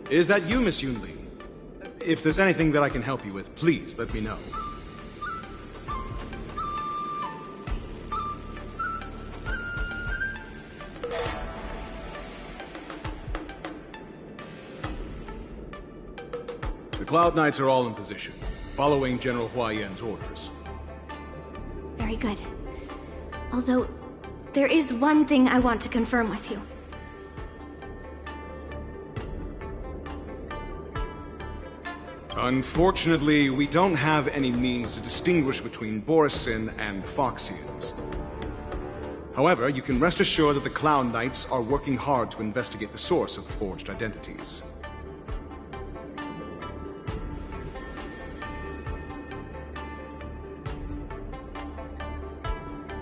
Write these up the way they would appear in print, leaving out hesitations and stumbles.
Is that you, Miss Yunli? If there's anything that I can help you with, please let me know. The Cloud Knights are all in position, following General Hua Yan's orders. Very good. Although, there is one thing I want to confirm with you. Unfortunately, we don't have any means to distinguish between Borisin and Foxians. However, you can rest assured that the Cloud Knights are working hard to investigate the source of the forged identities.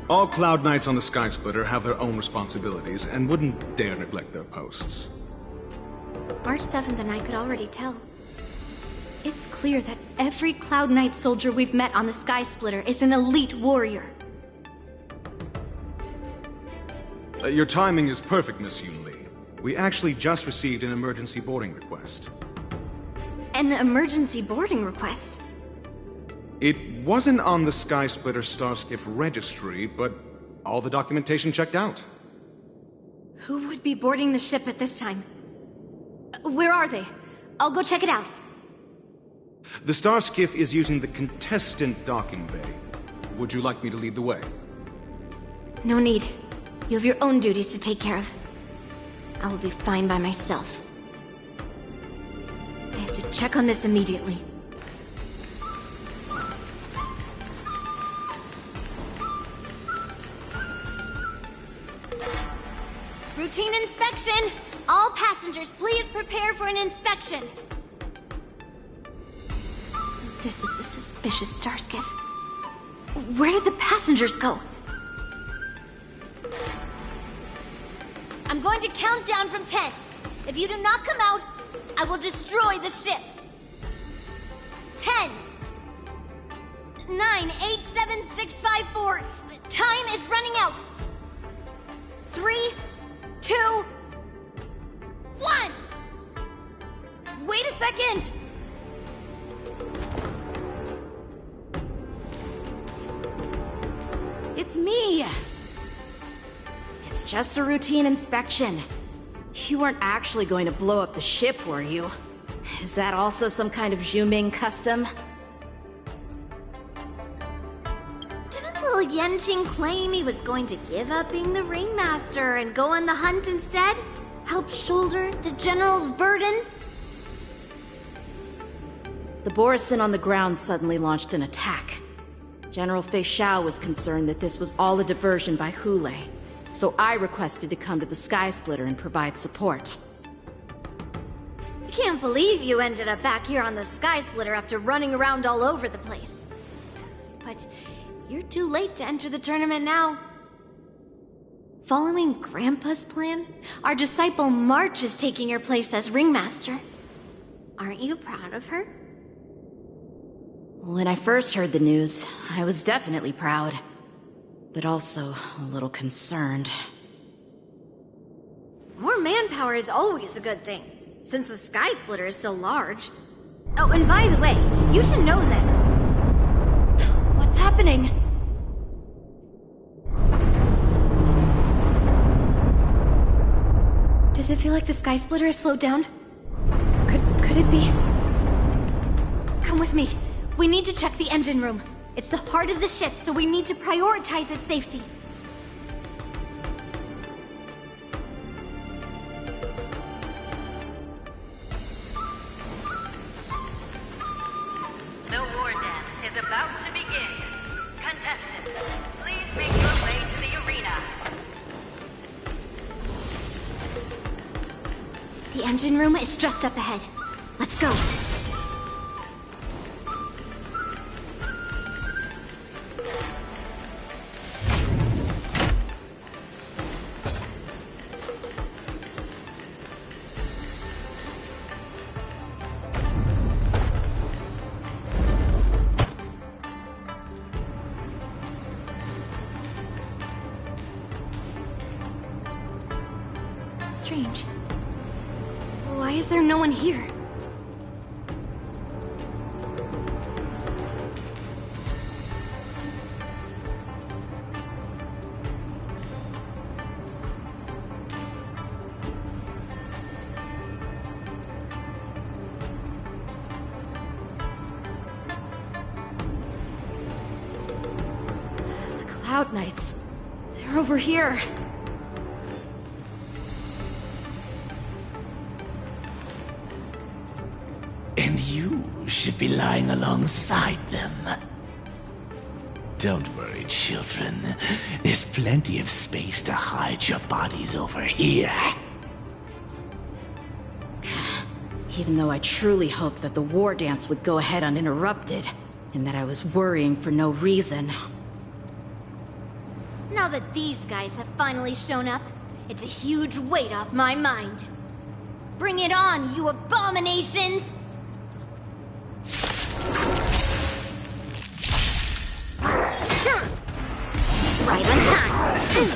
All Cloud Knights on the Sky Splitter have their own responsibilities and wouldn't dare neglect their posts. March 7th and I could already tell. It's clear that every Cloud Knight soldier we've met on the Sky Splitter is an elite warrior. Your timing is perfect, Miss Yunli. We actually just received an emergency boarding request. An emergency boarding request? It wasn't on the Sky Splitter Starskiff registry, but all the documentation checked out. Who would be boarding the ship at this time? Where are they? I'll go check it out. The Starskiff is using the contestant docking bay. Would you like me to lead the way? No need. You have your own duties to take care of. I will be fine by myself. I have to check on this immediately. Routine inspection! All passengers, please prepare for an inspection! So this is the suspicious Starskiff. Where did the passengers go? I'm going to count down from 10. If you do not come out, I will destroy the ship. 10, 9, 8, 7, 6, 5, 4. Time is running out. 3, 2, 1. Wait a second! It's me! It's just a routine inspection. You weren't actually going to blow up the ship, were you? Is that also some kind of Zhuming custom? Didn't little Yanqing claim he was going to give up being the ringmaster and go on the hunt instead? Help shoulder the general's burdens? The Borisin on the ground suddenly launched an attack. General Fei Xiao was concerned that this was all a diversion by Hule, so I requested to come to the Sky Splitter and provide support. I can't believe you ended up back here on the Sky Splitter after running around all over the place. But you're too late to enter the tournament now. Following Grandpa's plan, our disciple March is taking your place as ringmaster. Aren't you proud of her? When I first heard the news, I was definitely proud, but also a little concerned. More manpower is always a good thing, since the Sky Splitter is so large. Oh, and by the way, you should know that... What's happening? Does it feel like the Sky Splitter is slowed down? Could it be? Come with me. We need to check the engine room. It's the heart of the ship, so we need to prioritize its safety. The Warden is about to engine room is just up ahead. Let's go. Strange. Why is there no one here? The Cloud Knights. They're over here. And you should be lying alongside them. Don't worry, children. There's plenty of space to hide your bodies over here. Even though I truly hoped that the war dance would go ahead uninterrupted, and that I was worrying for no reason. Now that these guys have finally shown up, it's a huge weight off my mind. Bring it on, you abominations! Right on time.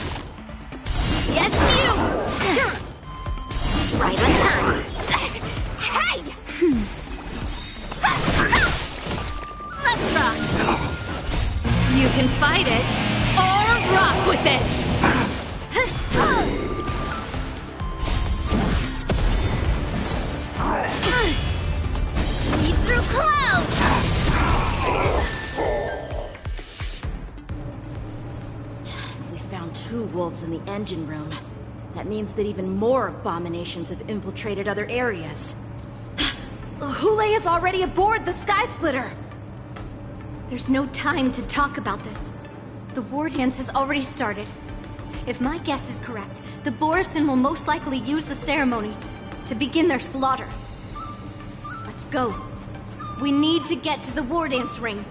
Yes, you! Right on time. Hey! Let's rock. You can fight it, or rock with it! See through clouds! We found 2 wolves in the engine room. That means that even more abominations have infiltrated other areas. Hule is already aboard the Sky Splitter! There's no time to talk about this. The war dance has already started. If my guess is correct, the Borisin will most likely use the ceremony to begin their slaughter. Let's go. We need to get to the war dance ring.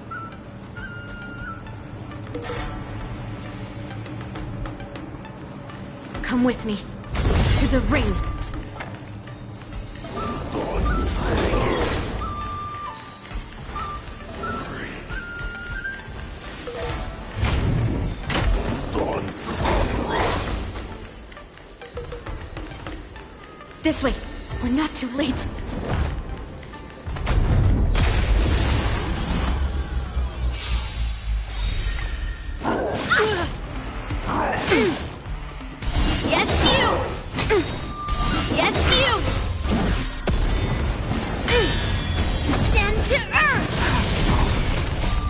Come with me. To the ring. This way. We're not too late. Yes, you! Yes, you! Descend to Earth!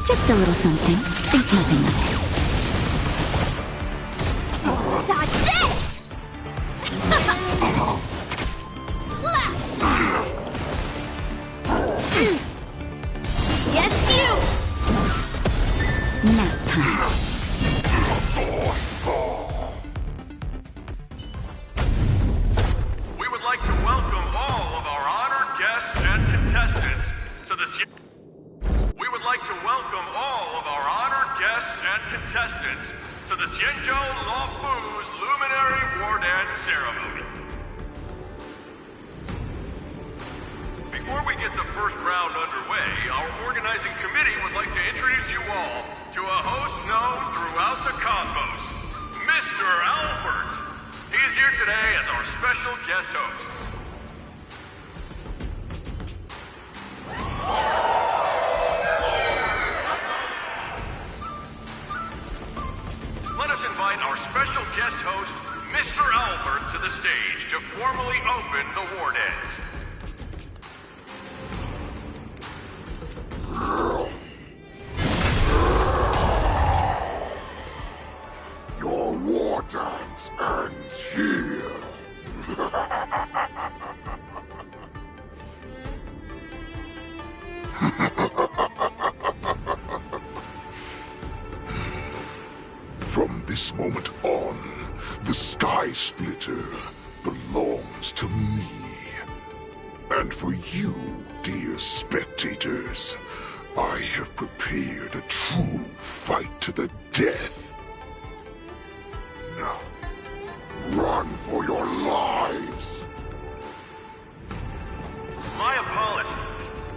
Just a little something. Think nothing of it. Dodge this! Slap! Yes, you! Nap time. We would like to welcome all of our honored guests and contestants to this. We would like to welcome all of our honored guests and contestants to the Xianzhou Luofu's Luminary War Dance Ceremony. Before we get the first round underway, our organizing committee would like to introduce you all to a host known throughout the cosmos, Mr. Albert. He is here today as our special guest host. Let us invite our special guest host, Mr. Albert, to the stage to formally open the war dance. Your war dance ends here. From this moment on, the Sky Splitter belongs to me. And for you, dear spectators, I have prepared a true fight to the death. Now, run for your lives! My apologies.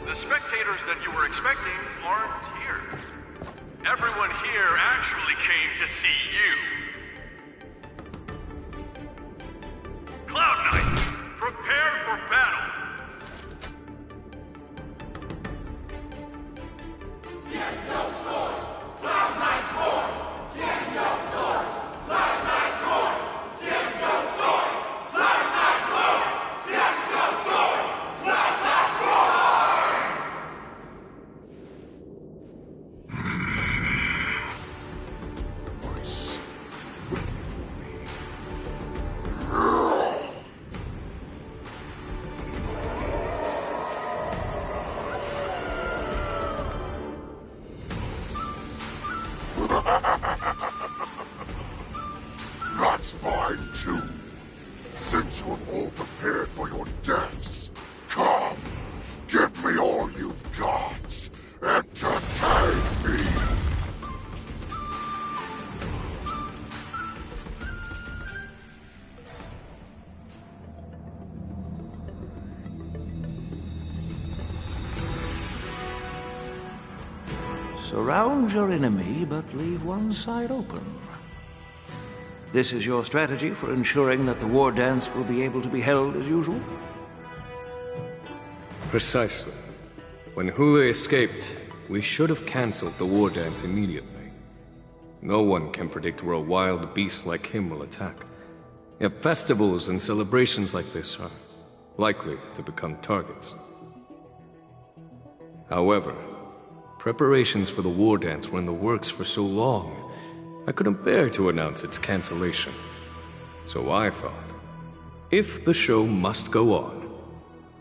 The spectators that you were expecting aren't here. Everyone here actually came to see you. Cloud Knight, prepare for battle! Voice, waiting for me. That's fine too. Since you have all prepared for your deaths, come, give me all you've got. Entertain me. Surround your enemy, but leave one side open. This is your strategy for ensuring that the war dance will be able to be held as usual? Precisely. When Hule escaped, we should have cancelled the war dance immediately. No one can predict where a wild beast like him will attack. Yet festivals and celebrations like this are likely to become targets. However, preparations for the war dance were in the works for so long, I couldn't bear to announce its cancellation. So I thought, if the show must go on,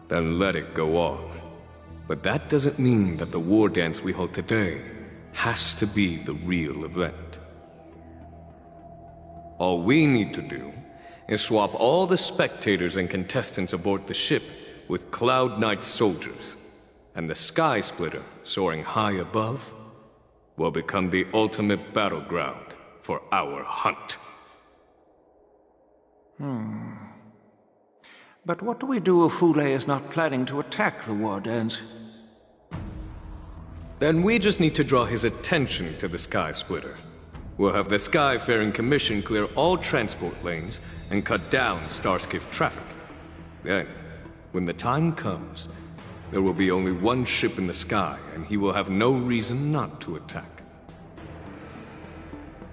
then let it go on. But that doesn't mean that the war dance we hold today has to be the real event. All we need to do is swap all the spectators and contestants aboard the ship with Cloud Knight's soldiers, and the Sky Splitter, soaring high above, will become the ultimate battleground for our hunt. But what do we do if Hule is not planning to attack the war dance? Then we just need to draw his attention to the Sky Splitter. We'll have the Skyfaring Commission clear all transport lanes and cut down Starskiff traffic. Then, when the time comes, there will be only one ship in the sky, and he will have no reason not to attack.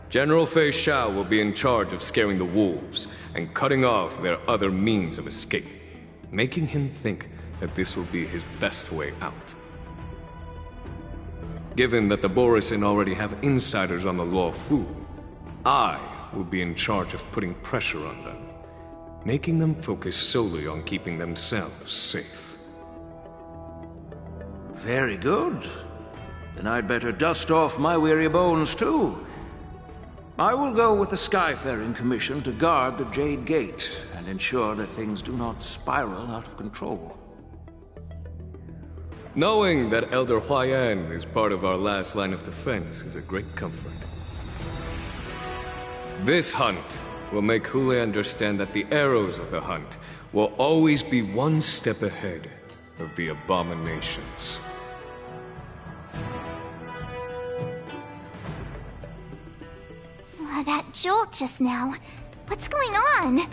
General Fei Xiao will be in charge of scaring the wolves and cutting off their other means of escape, making him think that this will be his best way out. Given that the Borisin already have insiders on the Luo Fu, I will be in charge of putting pressure on them, making them focus solely on keeping themselves safe. Very good. Then I'd better dust off my weary bones, too. I will go with the Skyfaring Commission to guard the Jade Gate and ensure that things do not spiral out of control. Knowing that Elder Huayan is part of our last line of defense is a great comfort. This hunt will make Hule understand that the arrows of the hunt will always be one step ahead of the abominations. That jolt just now. What's going on?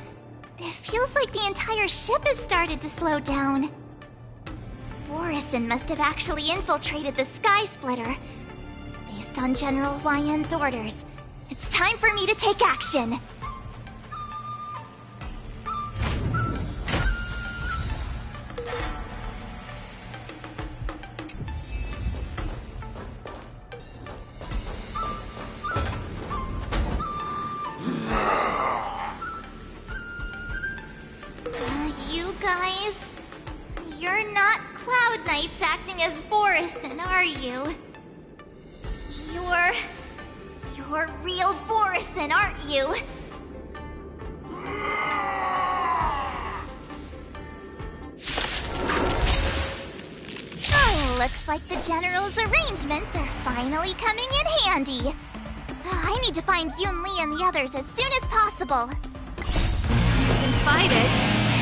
It feels like the entire ship has started to slow down. Borisin must have actually infiltrated the Sky Splitter. Based on General Huayan's orders, it's time for me to take action. You guys, you're not Cloud Knights acting as Borisin, are you? You're real Borisin, aren't you? Looks like the General's arrangements are finally coming in handy. I need to find Yun-Li and the others as soon as possible. You can fight it,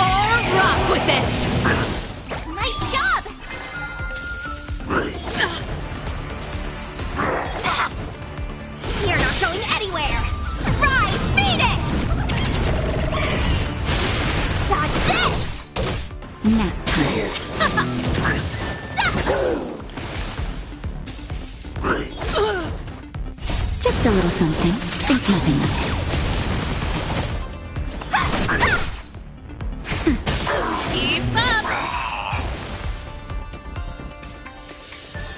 or rock with it! Nice job! You're not going anywhere! Rise, Venus! Dodge this! Nap time. Just a little something. Think nothing of it. Keep up!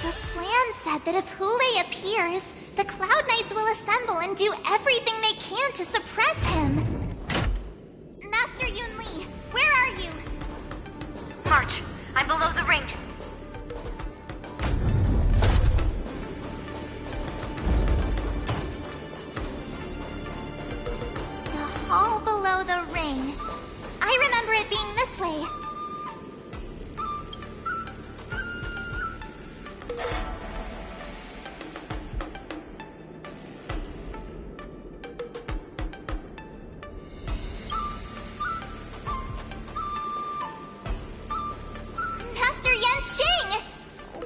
The plan said that if Hule appears, the Cloud Knights will assemble and do everything they can to suppress him. Master Yun-Li, where are you? March, I'm below the ring. The hall below the ring. I remember it being this way. Master Yanqing!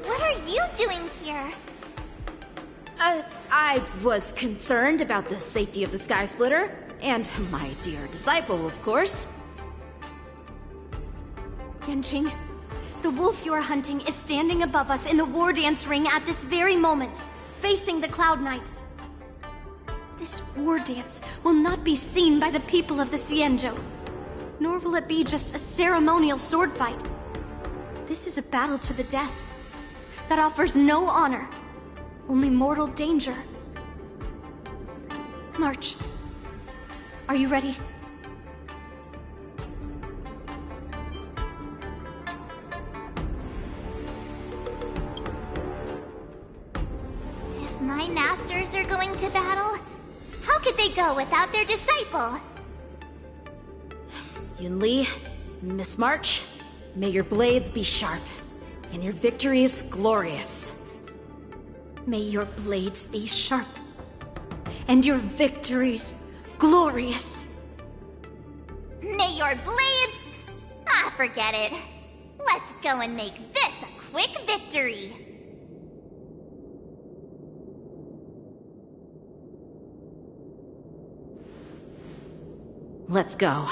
What are you doing here? I was concerned about the safety of the Sky Splitter, and my dear disciple, of course. Yanqing, the wolf you're hunting is standing above us in the war dance ring at this very moment, facing the Cloud Knights. This war dance will not be seen by the people of the Xianzhou, nor will it be just a ceremonial sword fight. This is a battle to the death that offers no honor, only mortal danger. March, are you ready? If my masters are going to battle, how could they go without their disciple? Yun-Li, Miss March, may your blades be sharp, and your victories glorious. May your blades be sharp, and your victories glorious. May your blades... Ah, forget it. Let's go and make this a quick victory. Let's go.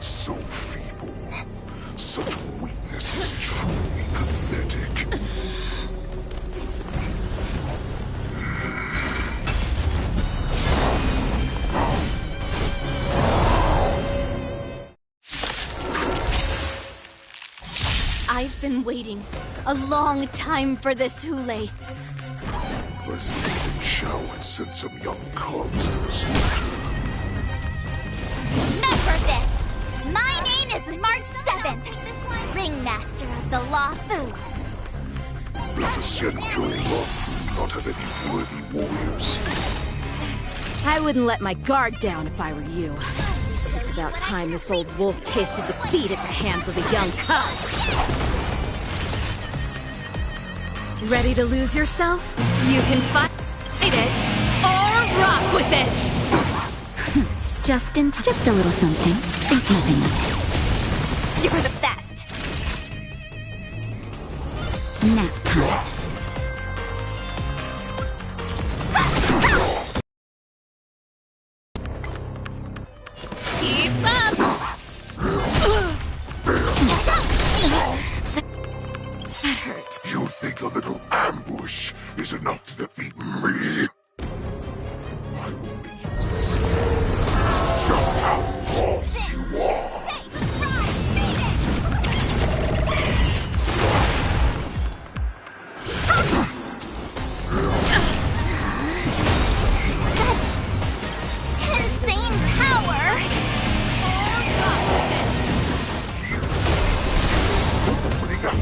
So feeble. Such weakness is truly pathetic. I've been waiting a long time for this, Hule. President Shao had sent some young cubs to the slaughter. Remember this! My name is March 7th, Ringmaster of the Law Fu. Does the Xianzhou Law not have any worthy warriors? I wouldn't let my guard down if I were you. It's about time this old wolf tasted defeat at the hands of the young cub. Ready to lose yourself? You can fight it, or rock with it! Just in time. Just a little something. Think nothing of You're the best! it. Nap time. Keep up! That hurts. You think a little ambush is enough to defeat me? I will make you understand just how lost you are. Insane power! Opening up.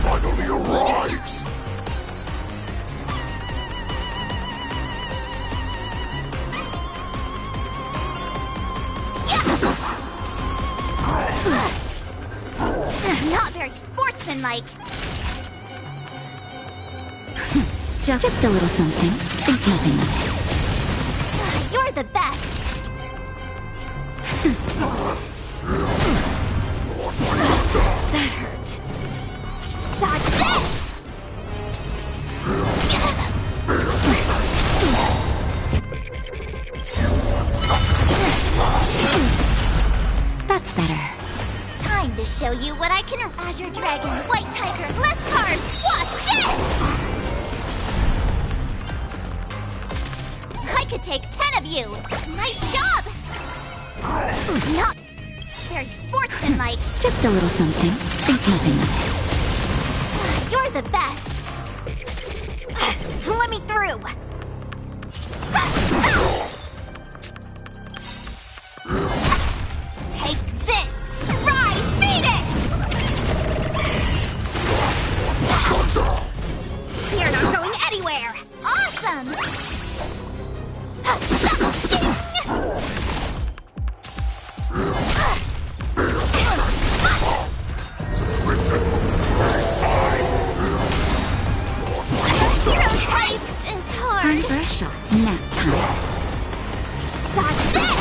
Finally arrives. sportsman-like. Just a little something. Think nothing of it. You're the best. That hurt. Dodge this! That's better. Time to show you what I can. Azure Dragon, White Tiger, less carbs. Watch this! I could take 10 of you. Nice job. Not very sportsmanlike. Just a little something. Think nothing of it. You're the best. Let me through. Take this! Rise, Venus! You're not going anywhere! Awesome! Hero type is hard. Time for a shot. Nap time. Dodge this!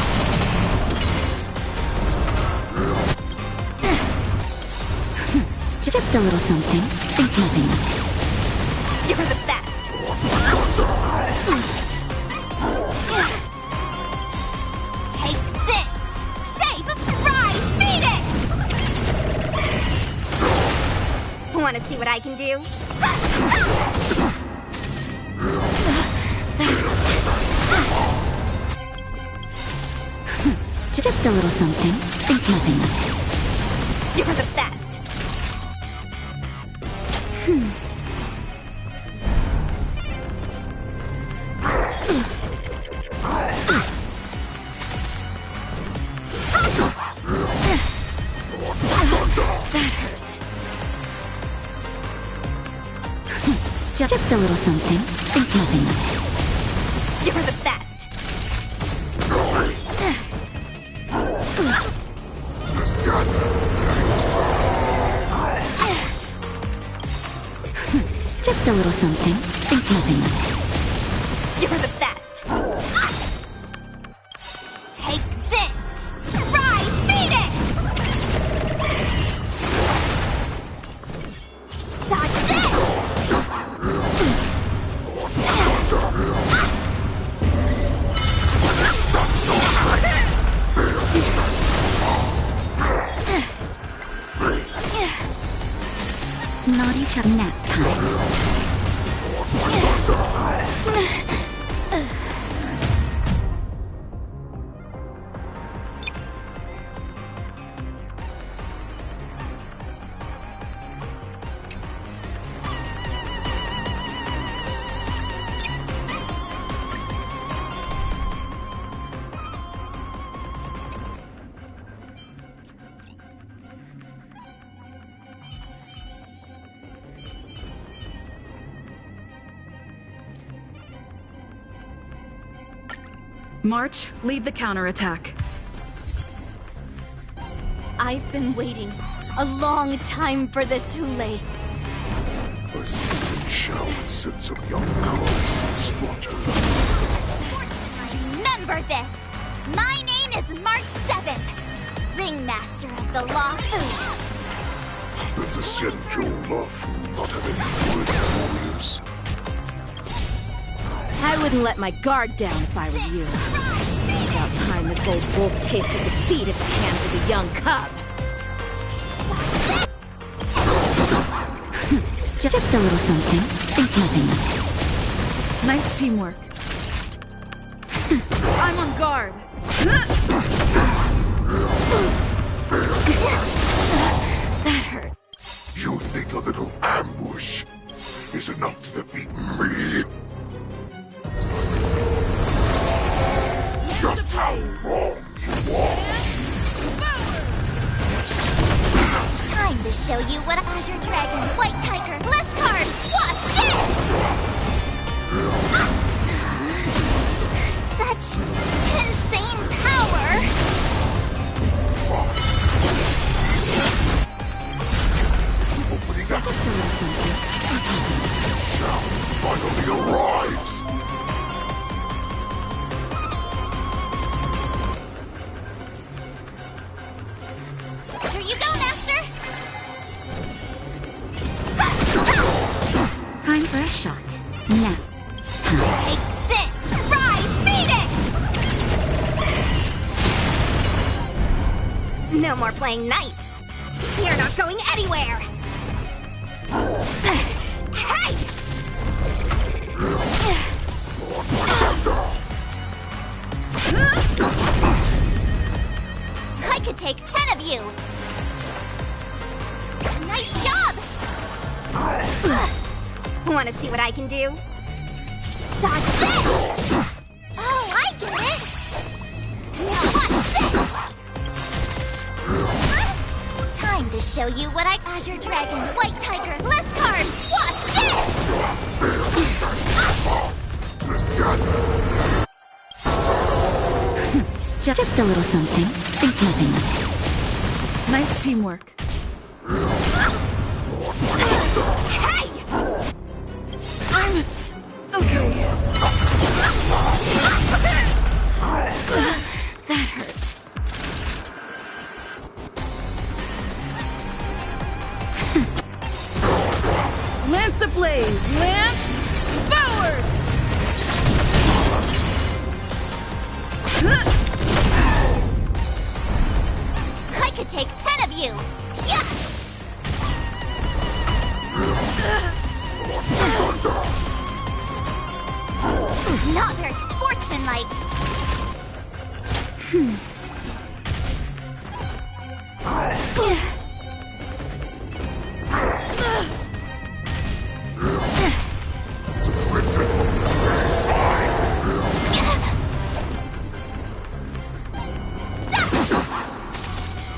Just a little something. Think nothing of it. You're the best! Take this! Shape! Rise, Venus! Wanna see what I can do? Just a little something. Think nothing of it. You're the best! That hurt. Just a little something. Think nothing of it. You're the best! Just a little something. Think nothing of it. You're the best! Take this! Rise, Venus! Dodge this! Naughty chap nap time. March, lead the counterattack. I've been waiting a long time for this, Hule. I see the shell and sense of young constant slaughter. Remember this! My name is March 7th, Ringmaster of the Law Fu. Does the Senjo Lafu not have any good warriors? I wouldn't let my guard down if I were you. It's about time this old wolf tasted defeat at the hands of a young cub. Just a little something. Think nothing of it. Nice teamwork. I'm on guard. That hurt. You think a little ambush is enough to defeat me? Just how wrong you are! Time to show you what Azure Dragon, White Tiger, less carbs, watch this! Such insane power! Opening Shall finally arrives! Here you go, Master! Time for a shot. Now. Time. Take this! Rise, Phoenix! No more playing nice. You're not going anywhere! Hey! I could take 10 of you! Nice job! Wanna see what I can do? Dodge this! Oh, I get it! Now watch this! Time to show you what I... Azure Dragon, White Tiger, less cards! Watch this! Just a little something. Think nothing of it. Nice teamwork. Hey! I'm okay. That hurt. Lance ablaze! Lance forward! I could take 10 of you! Yeah! Not very sportsmanlike.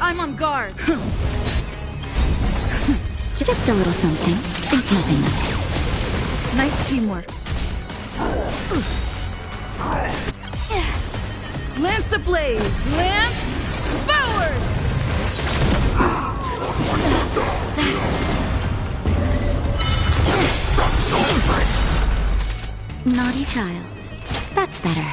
I'm on guard. Just a little something. Think nothing of it. Nice teamwork. Lance ablaze! Lance forward! Naughty child. That's better.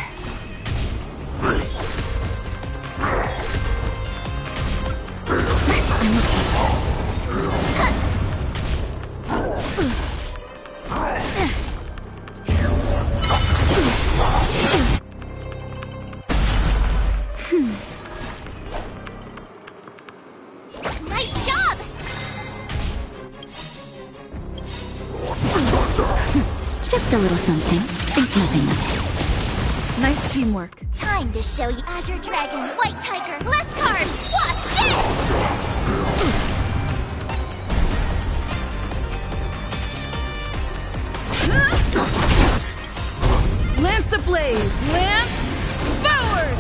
Nice job! Just a little something. Think nothing of it. Nice teamwork. Time to show you Azure Dragon, White Tiger, less cards! Watch this! Lance ablaze! Lance forward!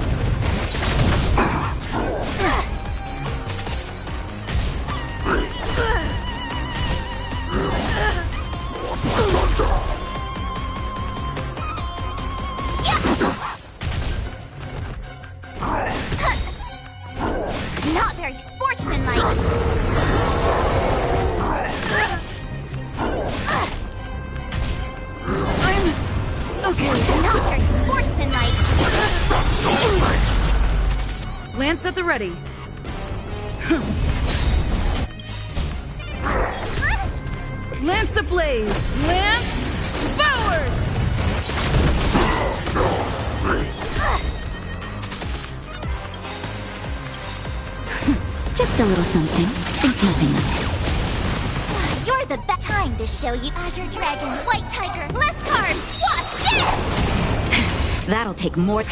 Not very sportsmanlike. I'm okay. Not very sportsmanlike. Lance at the ready. Lance ablaze! Lance forward! Just a little something. Think nothing of it. You're the best. Time to show you Azure Dragon, White Tiger, less cards! Watch this! That'll take more.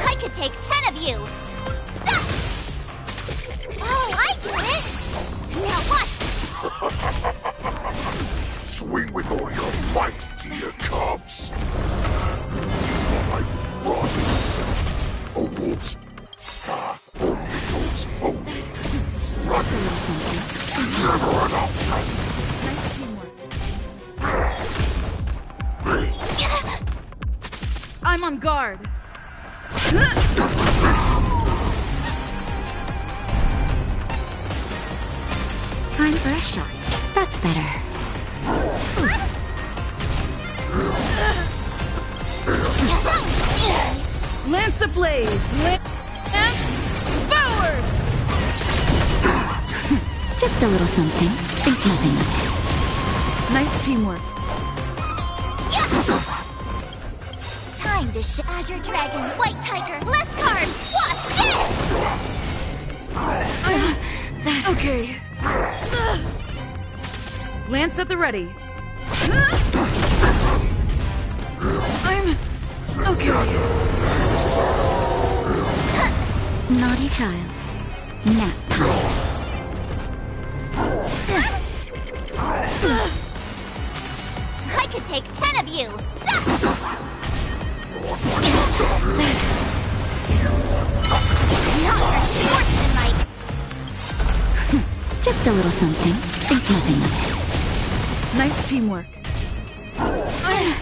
I could take 10 of you! Stop! Oh, I get it! Now watch! Swing with all your might, dear cubs! I run. A wolf's path only goes only. Running is never an option! Nice teamwork. I'm on guard. Time for a shot. That's better. Lance ablaze! Lance forward! Just a little something. Think nothing of it. Nice teamwork. Time to Azure Dragon, White Tiger, less cards! Watch this! Okay. Lance at the ready. I'm okay. Naughty child. Nap time. I could take 10 of you! Not your sportsmanlike! Just a little something. Think nothing of it. Nice teamwork. I'm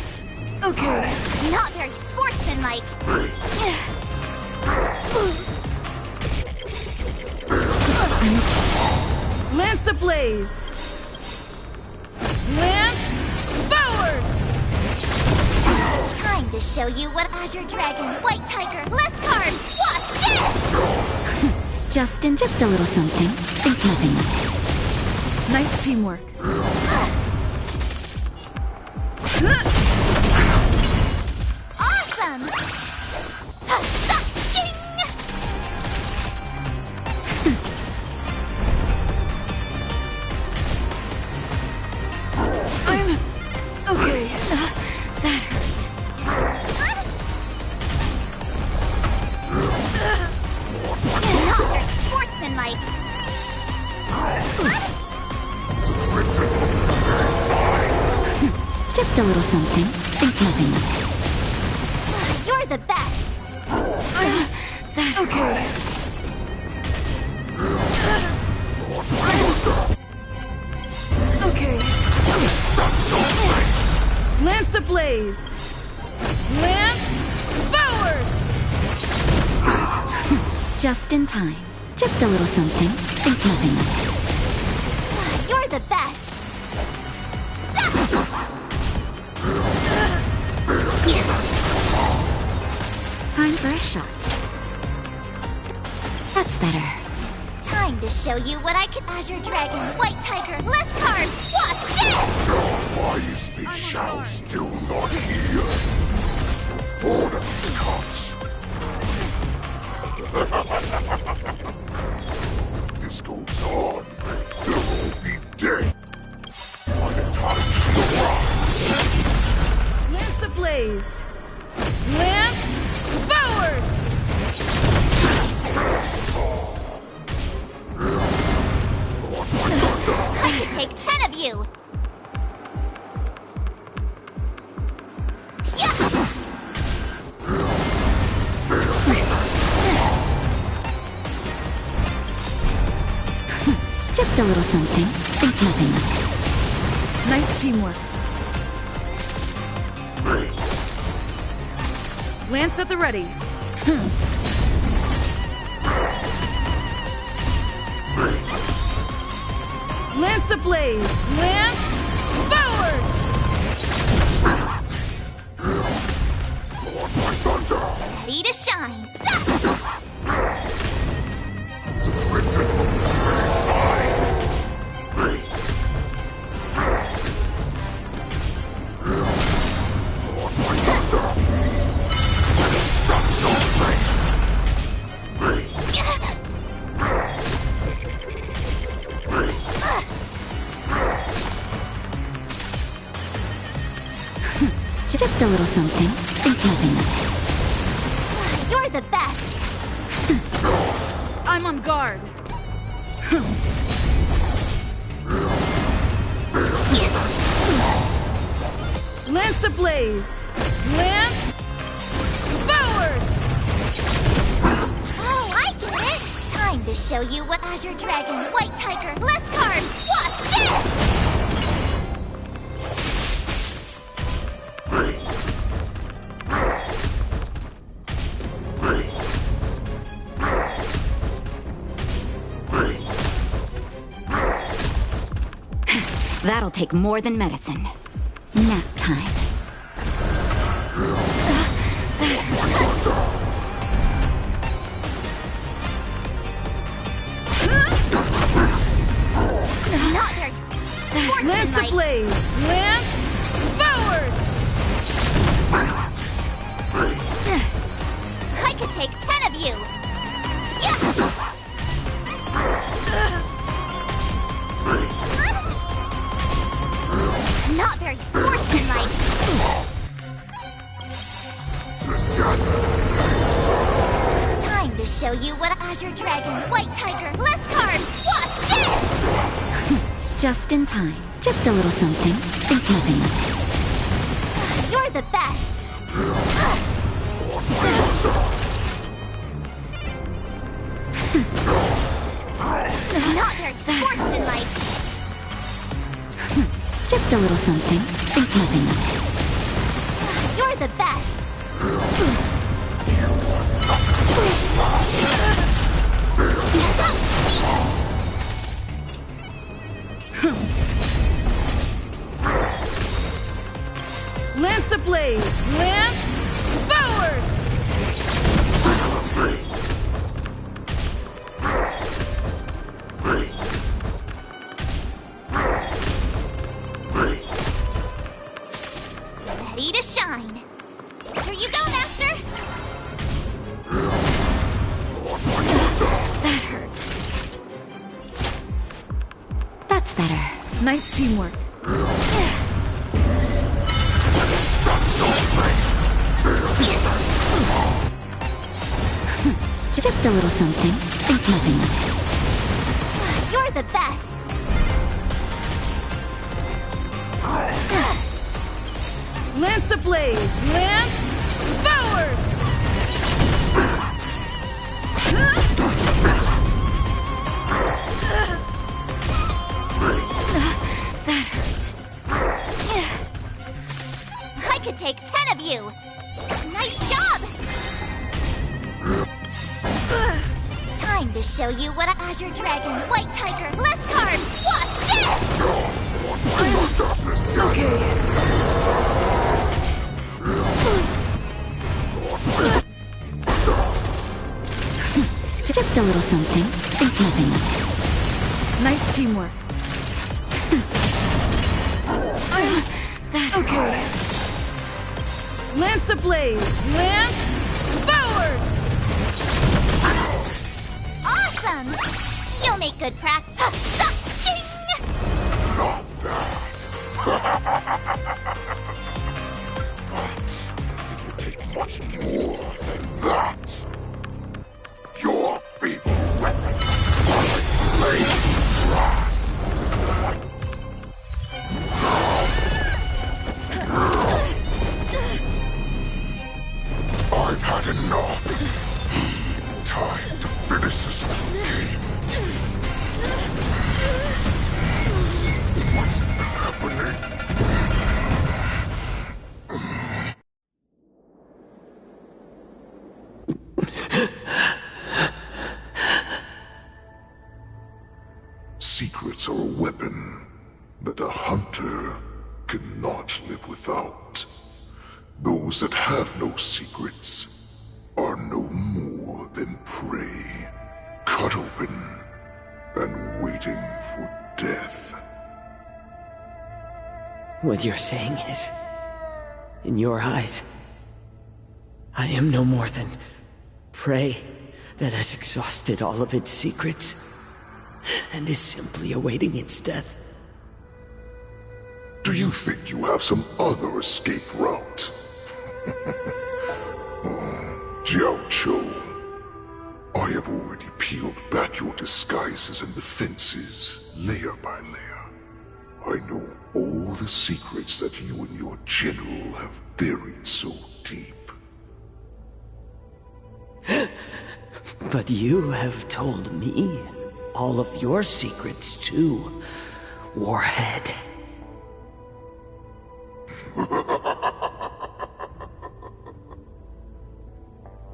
okay. Not very sportsmanlike! Lance ablaze! Lance forward! Time to show you what Azure Dragon, White Tiger, less cards! Watch this! Justin, just a little something. Think nothing of it. Nice teamwork. Awesome! Ding! I'm okay. That hurt. Not very sportsmanlike! Just a little something. Think nothing of it. You're the best! Okay. Okay. Lance ablaze! Lance forward! Just in time. Just a little something. Think nothing of it. You're the best! Time for a shot. That's better. Time to show you what I can. Azure Dragon, White Tiger, less cards! Watch this! Why is the shout still not here? Orders comes. This goes on, they'll all be dead by the time she arrives. Lance ablaze! Lance forward! I could take 10 of you! Yeah! Just a little something. Think nothing of it. Nice teamwork. Lance at the ready. Lance ablaze! Lance forward! Ready to shine! Just a little something. Think nothing of it. You're the best! I'm on guard. Lance ablaze! Lance forward! Oh, I get it! Time to show you what Azure Dragon, White Tiger, less cards! Watch this! That'll take more than medicine. Nap time. Not very Lance ablaze! Lance forward! I could take 10 of you! Yeah! Not very sportsmanlike! Time to show you what Azure Dragon, White Tiger, less cards! Watch this! Just in time. Just a little something. Think nothing of it. You're the best! Not very sportsmanlike! Just a little something. Think nothing of it. You're the best! Lance ablaze! Lance forward! Ready to shine! Here you go, Master! That hurt. That's better. Nice teamwork. Just a little something. Think nothing of it. You're the best! Lance ablaze! Lance forward! That hurt. I could take 10 of you! Nice job! Time to show you what Azure Dragon, White Tiger, less cards! Watch this! Okay. Just a little something. Think nothing of it. Nice teamwork. Okay. Lance ablaze! Lance forward! Awesome! You'll make good practice. Not bad. But it will take much more than that. Your feeble weapons are like blades of grass. I've had enough. Time to finish this game. What's happening? Secrets are a weapon that a hunter cannot live without. Those that have no secrets are no more than prey, cut open and waiting for death. What you're saying is, in your eyes, I am no more than prey that has exhausted all of its secrets and is simply awaiting its death. Do you think you have some other escape route? Jiao Cho, I have already peeled back your disguises and defenses, layer by layer. I know all the secrets that you and your general have buried so deep. But you have told me all of your secrets too, Warhead.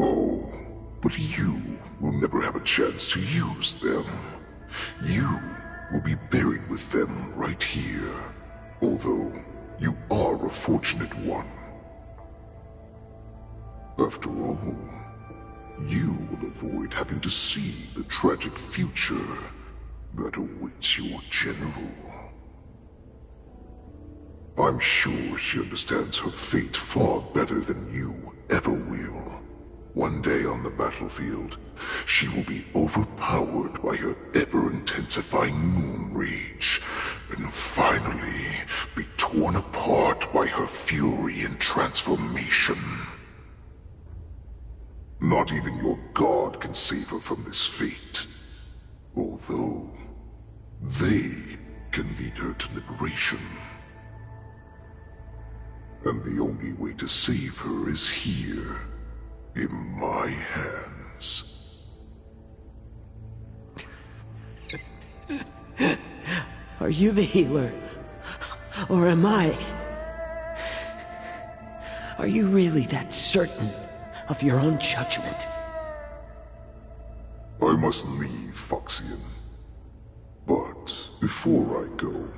Oh, but you will never have a chance to use them. You will be buried with them right here, Although, you are a fortunate one. After all, you will avoid having to see the tragic future that awaits your general. I'm sure she understands her fate far better than you ever will. One day on the battlefield, she will be overpowered by her ever-intensifying moon rage, and finally be torn apart by her fury and transformation. Not even your god can save her from this fate, although they can lead her to liberation. And the only way to save her is here, in my hands. Are you the healer? Or am I? Are you really that certain of your own judgment? I must leave, Foxian. But before I go,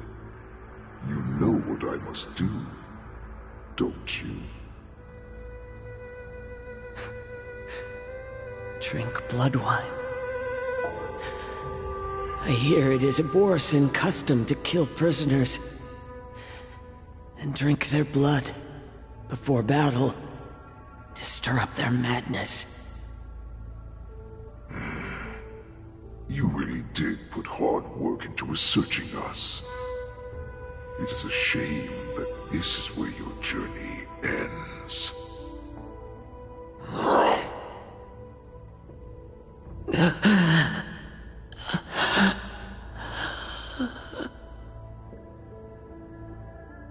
you know what I must do, don't you? Drink blood wine. I hear it is a Borisin custom to kill prisoners and drink their blood before battle to stir up their madness. You really did put hard work into researching us. It is a shame that this is where your journey ends.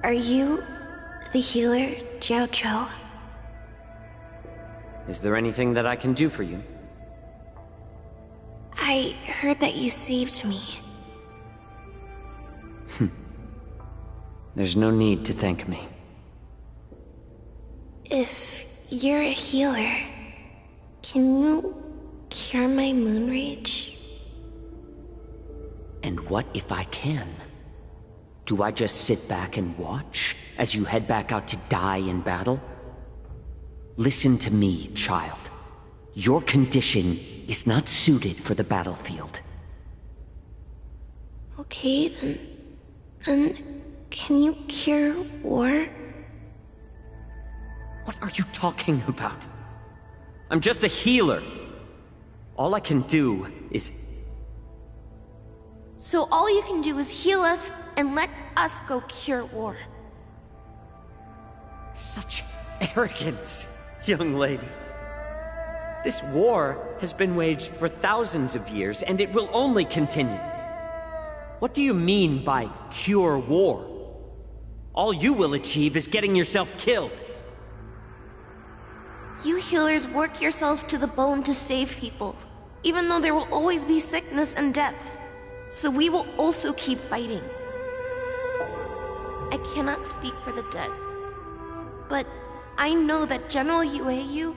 Are you the healer, Jiao Zhou? Is there anything that I can do for you? I heard that you saved me. There's no need to thank me. If you're a healer, can you cure my moon rage? And what if I can? Do I just sit back and watch as you head back out to die in battle? Listen to me, child. Your condition is not suited for the battlefield. Okay, then can you cure war? What are you talking about? I'm just a healer. All I can do is... So all you can do is heal us and let us go cure war. Such arrogance, young lady. This war has been waged for thousands of years, and it will only continue. What do you mean by cure war? All you will achieve is getting yourself killed. You healers work yourselves to the bone to save people, even though there will always be sickness and death. So we will also keep fighting. I cannot speak for the dead, but I know that General Yueyu,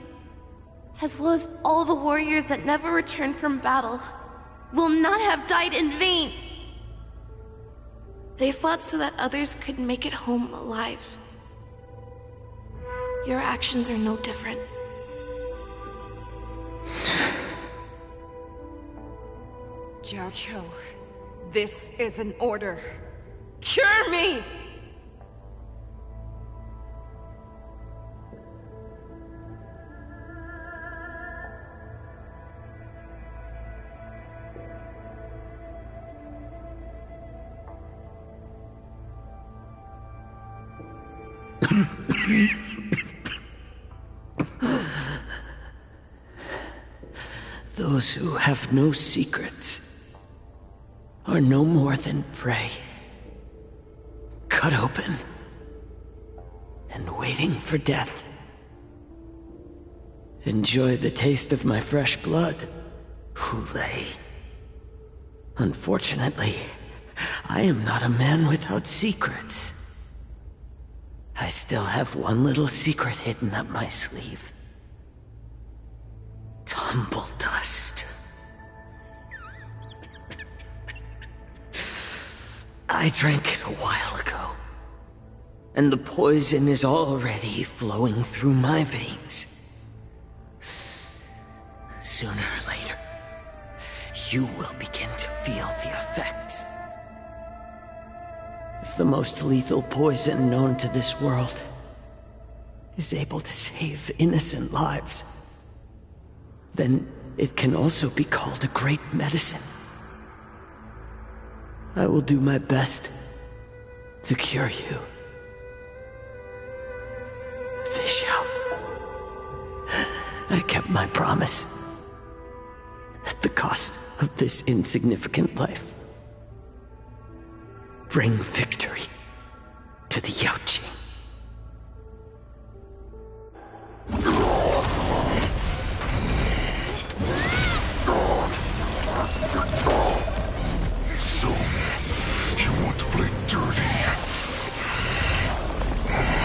as well as all the warriors that never returned from battle, will not have died in vain. They fought so that others could make it home alive. Your actions are no different. Jiao Zhou, this is an order. Cure me! Those who have no secrets are no more than prey. Cut open and waiting for death. Enjoy the taste of my fresh blood, Hulei. Unfortunately, I am not a man without secrets. I still have one little secret hidden up my sleeve. Tumble dust. I drank it a while ago. and the poison is already flowing through my veins. Sooner or later, you will begin to feel the effects. If the most lethal poison known to this world is able to save innocent lives, then it can also be called a great medicine. I will do my best to cure you. Fish out. I kept my promise. At the cost of this insignificant life. Bring victory to the Yaoqing. So, you want to play dirty? Yeah,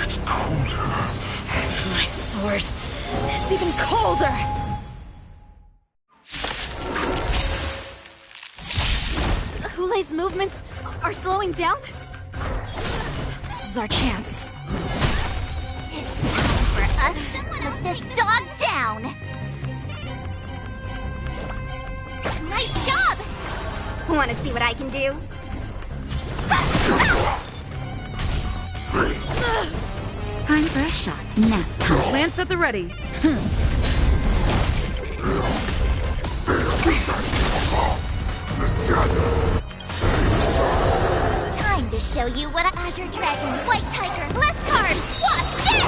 it's colder. My sword is even colder! Hulei's movements are slowing down? This is our chance. It's time for us to put this dog down! Nice job! Want to see what I can do? Time for a shot. Nap time. Lance at the ready. Time to show you what Azure Dragon, White Tiger, Bless Card! Watch this!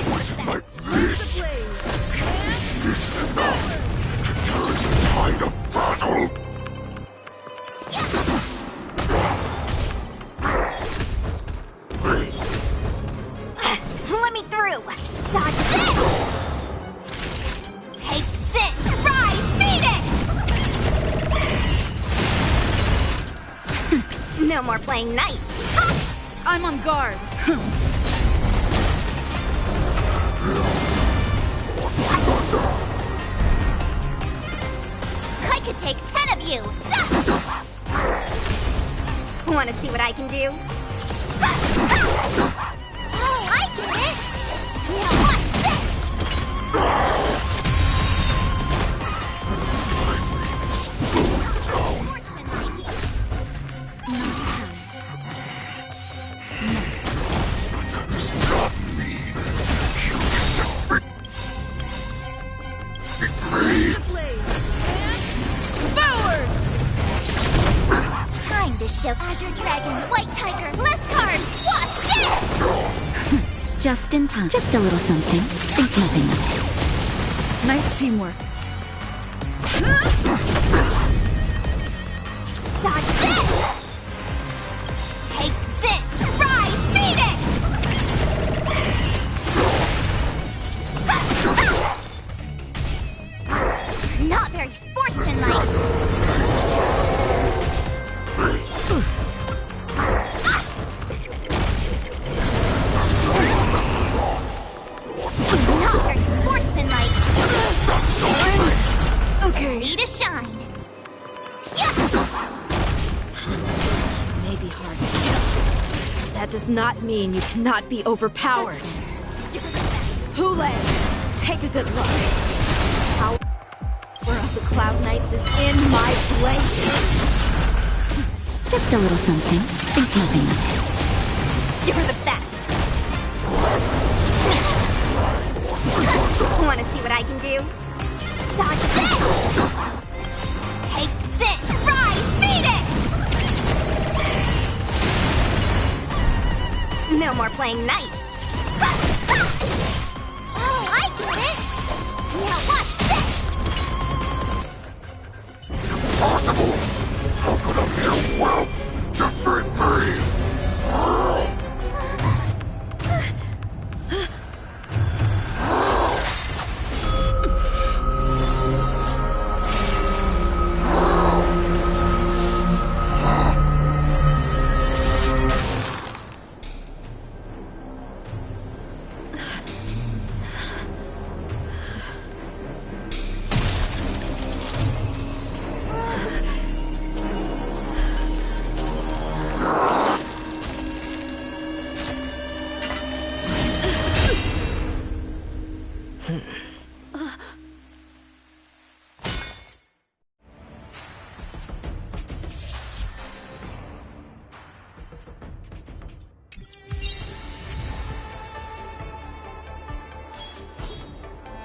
Poison like this! This is enough to turn the tide of battle! Let me through! Dodge this! Take this! Rise, Venus! No more playing nice! I'm on guard. I could take 10 of you! Want to see what I can do? Oh, I get it! Now watch this! Time to show Azure Dragon, White Tiger, Bless Card! Watch this! Just in time. Just a little something. Think nothing of it. Nice teamwork. Dodge this! Take this! Rise, Venus! Not very sportsmanlike. Not very sportsmanlike. Okay. Ready to shine. May be hard to kill. That does not mean you cannot be overpowered. Hulei, take a good look. Power of the Cloud Knights is in my blade. Just a little something. Think nothing of it. You're the best. Want to see what I can do? Dodge this! Take this! Rise, Venus! No more playing nice. Oh, I get it! Now watch this! Impossible! How could a mere whelp defeat me?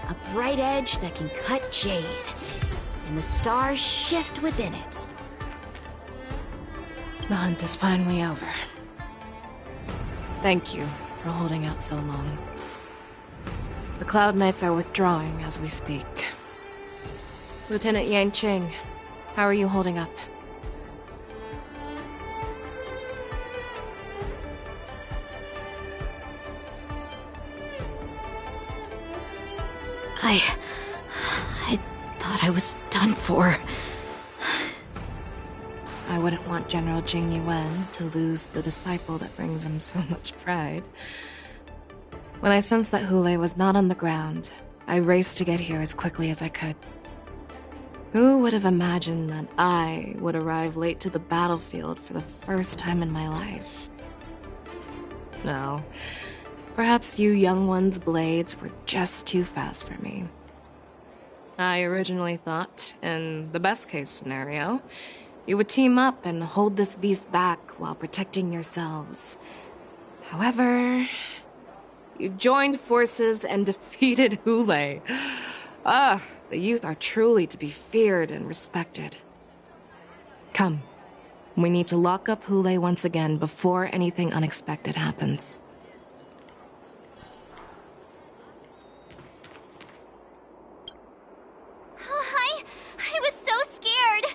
A bright edge that can cut jade. And the stars shift within it. The hunt is finally over. Thank you for holding out so long. The Cloud Knights are withdrawing as we speak. Lieutenant Yang Qing, how are you holding up? I thought I was done for. I wouldn't want General Jing Yuan to lose the disciple that brings him so much pride. When I sensed that Hule was not on the ground, I raced to get here as quickly as I could. Who would have imagined that I would arrive late to the battlefield for the first time in my life? No. Perhaps you young ones' blades were just too fast for me. I originally thought, in the best-case scenario, you would team up and hold this beast back while protecting yourselves. However, you joined forces and defeated Hule. The youth are truly to be feared and respected. Come, we need to lock up Hule once again before anything unexpected happens. I was so scared.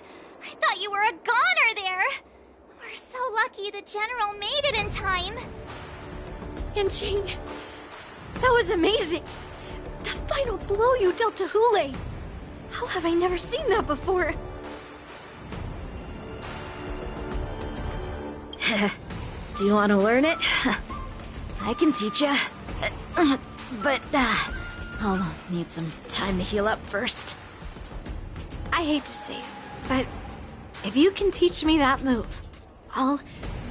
I thought you were a goner there. We're so lucky the General made it in time. Yanqing, that was amazing. That final blow you dealt to Hule. How have I never seen that before? Do you want to learn it? I can teach you. But, I'll need some time to heal up first. I hate to say it, but if you can teach me that move, I'll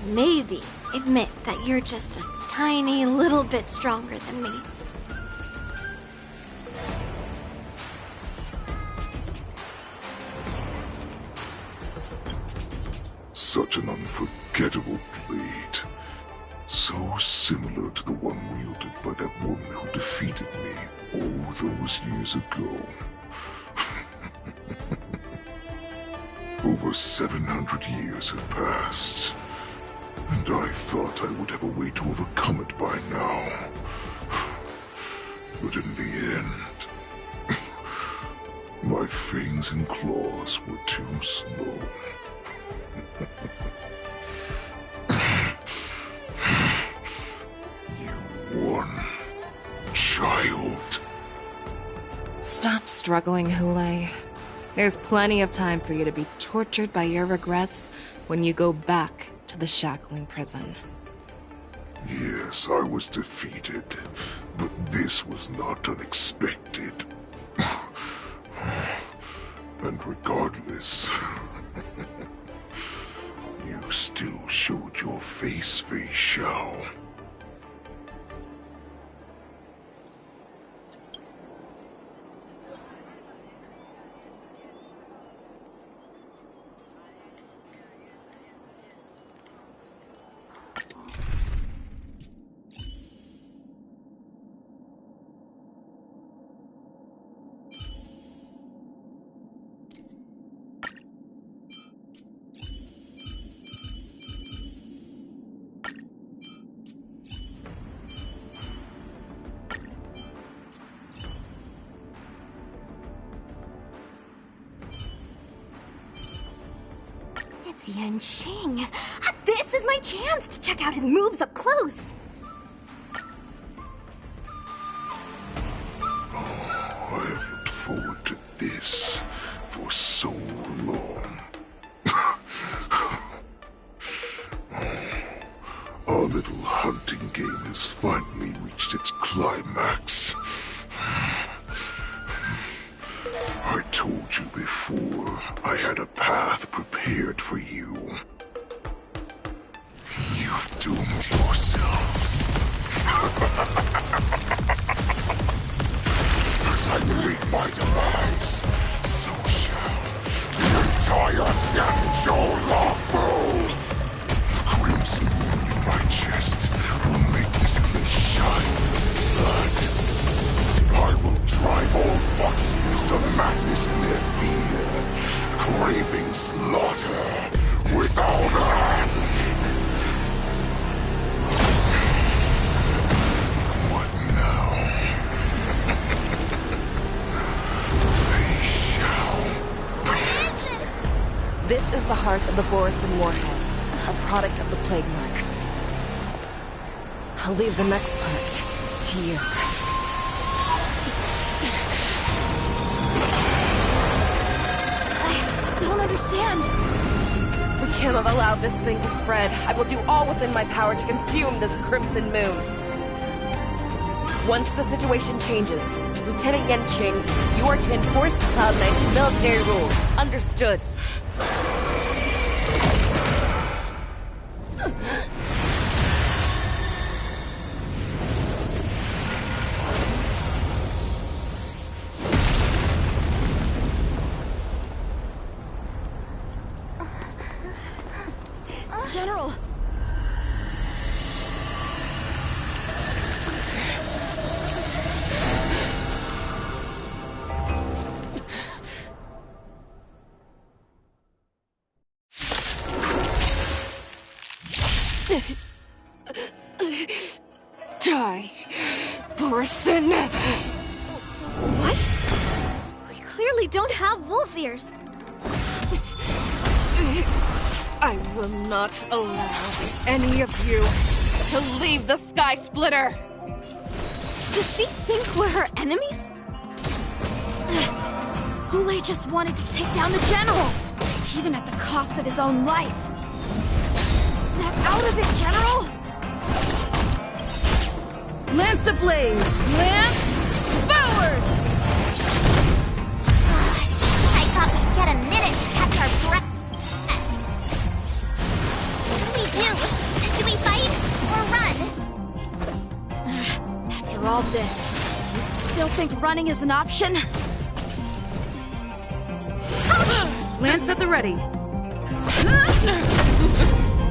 maybe admit that you're just a tiny little bit stronger than me. Such an unforgettable blade. So similar to the one wielded by that woman who defeated me all those years ago. Over 700 years have passed, and I thought I would have a way to overcome it by now. But in the end, my fangs and claws were too slow. You won, child. Stop struggling, Hule. There's plenty of time for you to be tortured by your regrets when you go back to the shackling prison. Yes, I was defeated, but this was not unexpected. And regardless, you still showed your face, Fei Xiao. It's Yanqing. This is my chance to check out his moves up close. I have looked forward to this for so long. Our little hunting game has finally reached its climax. I told you before, I had a path prepared for you. You've doomed yourselves. As I meet my demise, so shall the entire Xianzhou Longbow. The crimson wound in my chest will make this place shine with blood. I will drive heart of the Borisin warhead, a product of the Plague Mark. I'll leave the next part to you. I don't understand. We cannot allow this thing to spread. I will do all within my power to consume this Crimson Moon. Once the situation changes, Lieutenant Yenqing, you are to enforce the Cloud Knight's military rules. Understood. General! Die, Borisin! What? We clearly don't have wolf ears. I will not allow any of you to leave the Sky Splitter! Does she think we're her enemies? Hule just wanted to take down the General, even at the cost of his own life. Snap out of it, General! Lance ablaze! Lance forward! I thought we'd get a minute to catch our breath. What do we do? Do we fight or run? After all this, do you still think running is an option? Lance at the ready.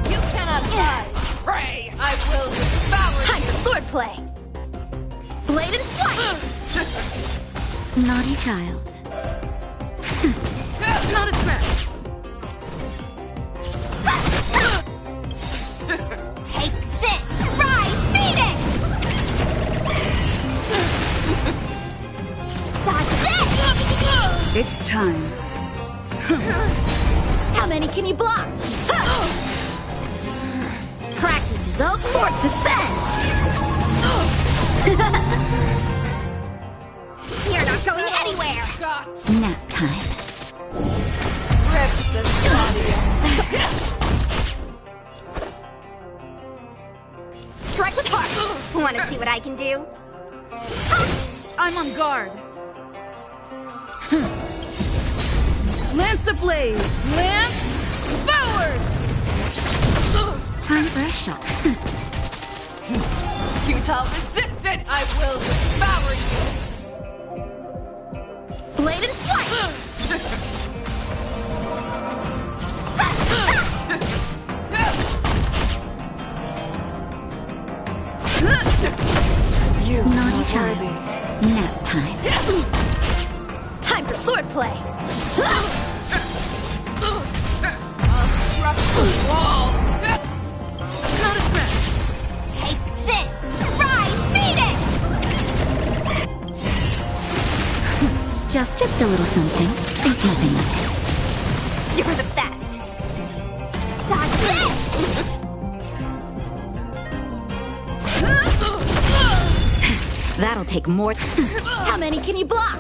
You cannot fly! Pray! I will devour you! Time for swordplay! Blade and flight! Naughty child. Not a scratch. Take this! Rise, Phoenix! Dodge this! It's time. How many can you block? Practice is all swords descend! You're not going anywhere! Nap time. Rip the Gladius! Strike with heart! Wanna see what I can do? I'm on guard. Lance ablaze! Lance forward! Time for a shot. Futile resistance! I will devour you! Blade and flight! You Naughty child. Nap time. Time for swordplay! Wall! Not a scratch. Take this! Rise, Phoenix! Just a little something. Think nothing of it. You're the best! Dodge this! That'll take more. How many can you block?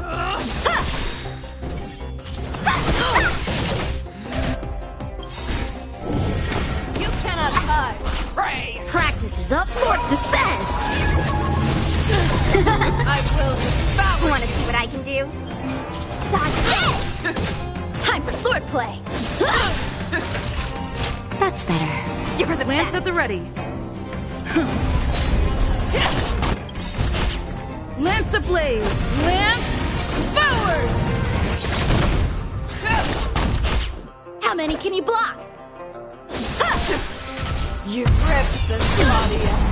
You cannot hide! Pray! Practice is all swords descend! I will devour. Wanna see what I can do? Dodge this! Time for swordplay! That's better. You're the Lance best! at the ready. Lance ablaze! Lance forward! How many can you block? You ripped the Gladius!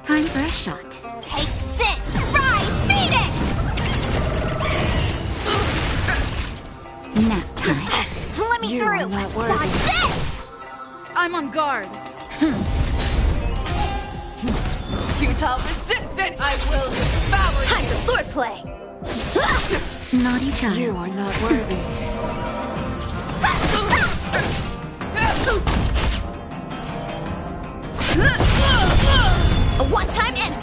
Time for a shot. Take this! Rise, Phoenix! Nap time. Let me You through! are not worthy. Dodge this! I'm on guard. Futile resistance! I will devour you! Time for swordplay! Naughty child. You are not worthy. A one-time enemy!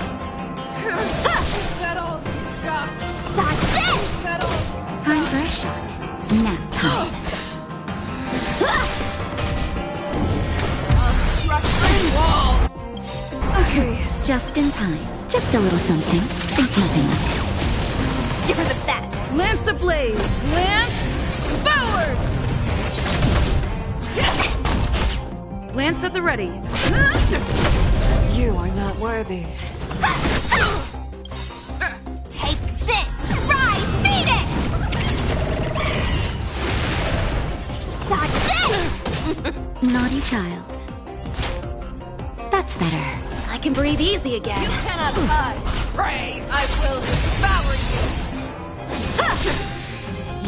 Settle. Drop. Dodge this! Settle. Time for a shot. Nap time. Structuring wall. Okay. Just in time. Just a little something. Think nothing of it. Give her the best! Lance ablaze. Lance forward. Lance at the ready. You are not worthy. Take this! Rise, Phoenix! Dodge this! Naughty child. That's better. I can breathe easy again. You cannot hide. Pray, I will devour you.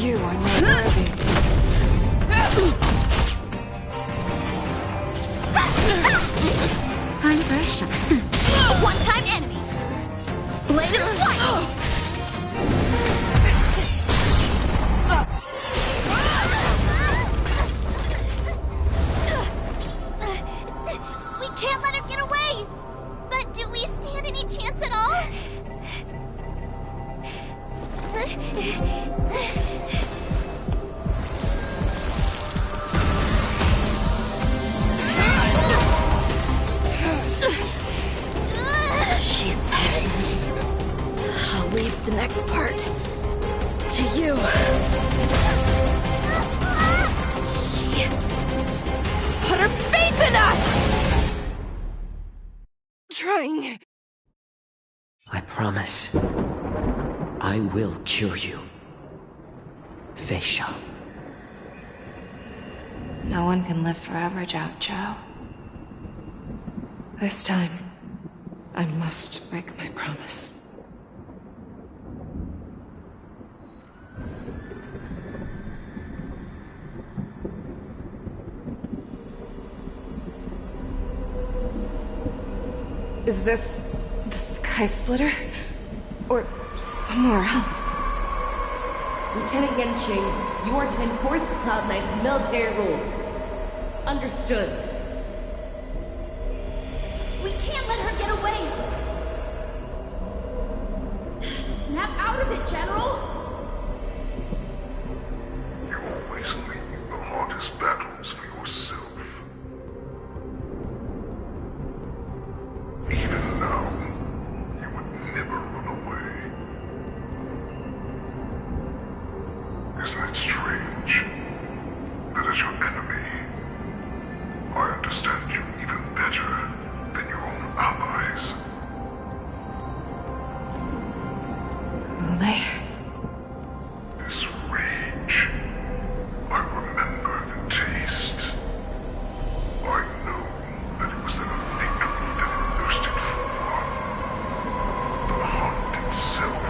You are not worthy. Time for a shot. A one-time enemy! Blade of light! We can't let her get away! But do we stand any chance at all? She said, I'll leave the next part to you. She Put her faith in us! Trying. I promise. I will cure you. Fei Xiao. No one can live forever, Zhao Zhao. This time, I must break my promise. Is this the Sky Splitter? Or somewhere else? Lieutenant Yanqing, you are to enforce the Cloud Knight's military rules. Understood. We can't let her get away! Snap out of it, General! You always leave the hardest battles for yourself. Even now, you would never run away. Isn't it strange that as your enemy, I understand you even better than your own allies? Ulay. This rage, I remember the taste. I know that it was the victory that it thirsted for. The hunt itself.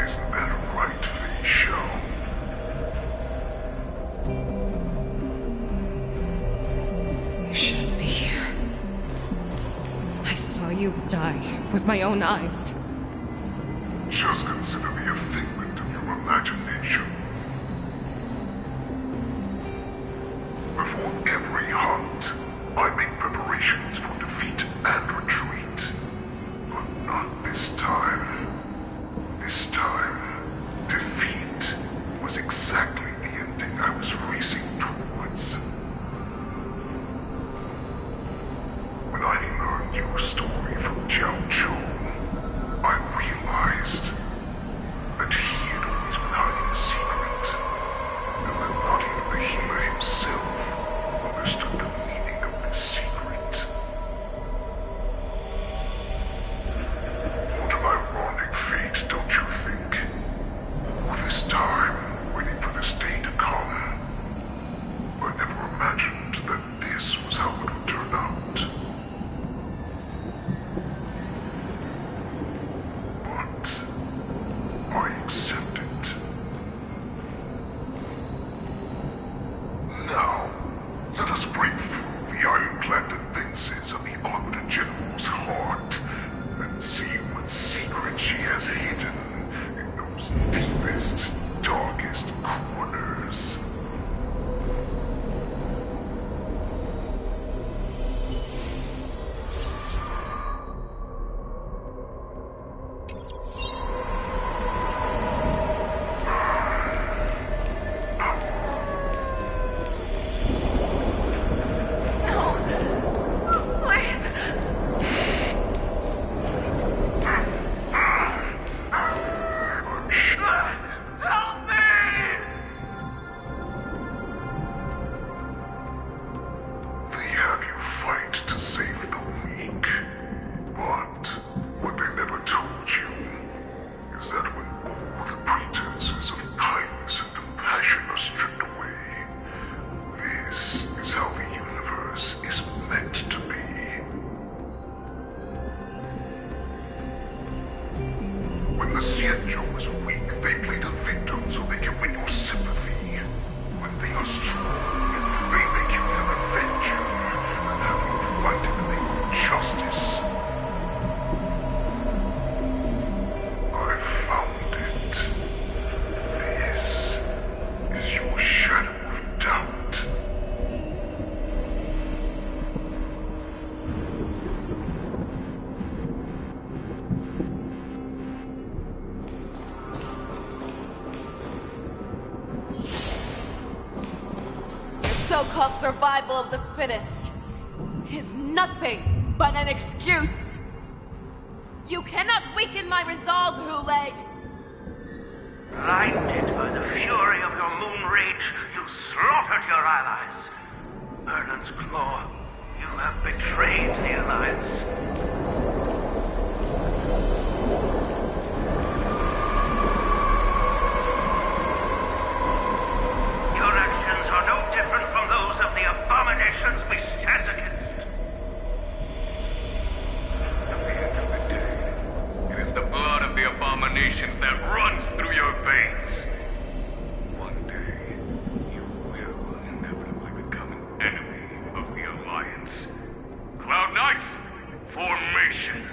Isn't that right, Fei Xiao? You shouldn't be here. I saw you die with my own eyes. Just consider me a figment of your imagination. Before every hunt, I make preparations for defeat and retreat. But not this time. This time, defeat was exactly the ending I was racing towards. When I learned your story from Zhao Zhou, I realized that he had always been hiding a secret, and that not even the healer himself understood the meaning of this secret. What an ironic fate, don't you think? All this time, waiting for this day to come. I never imagined that this was how it would turn out. I accept it. Now, let us break are strong. They make you their avenger, and have you fight in the name of justice. I found it. This is your shadow of doubt. So-called survival of the fittest is nothing but an excuse. You cannot weaken my resolve, Hule. Blinded by the fury of your moon rage, you slaughtered your allies. Merlin's Claw, you have betrayed the Alliance. Your actions are no different from those of the abominations we stand against. At the end of the day, it is the blood of the abominations that runs through your veins. One day, you will inevitably become an enemy of the Alliance. Cloud Knights, formation!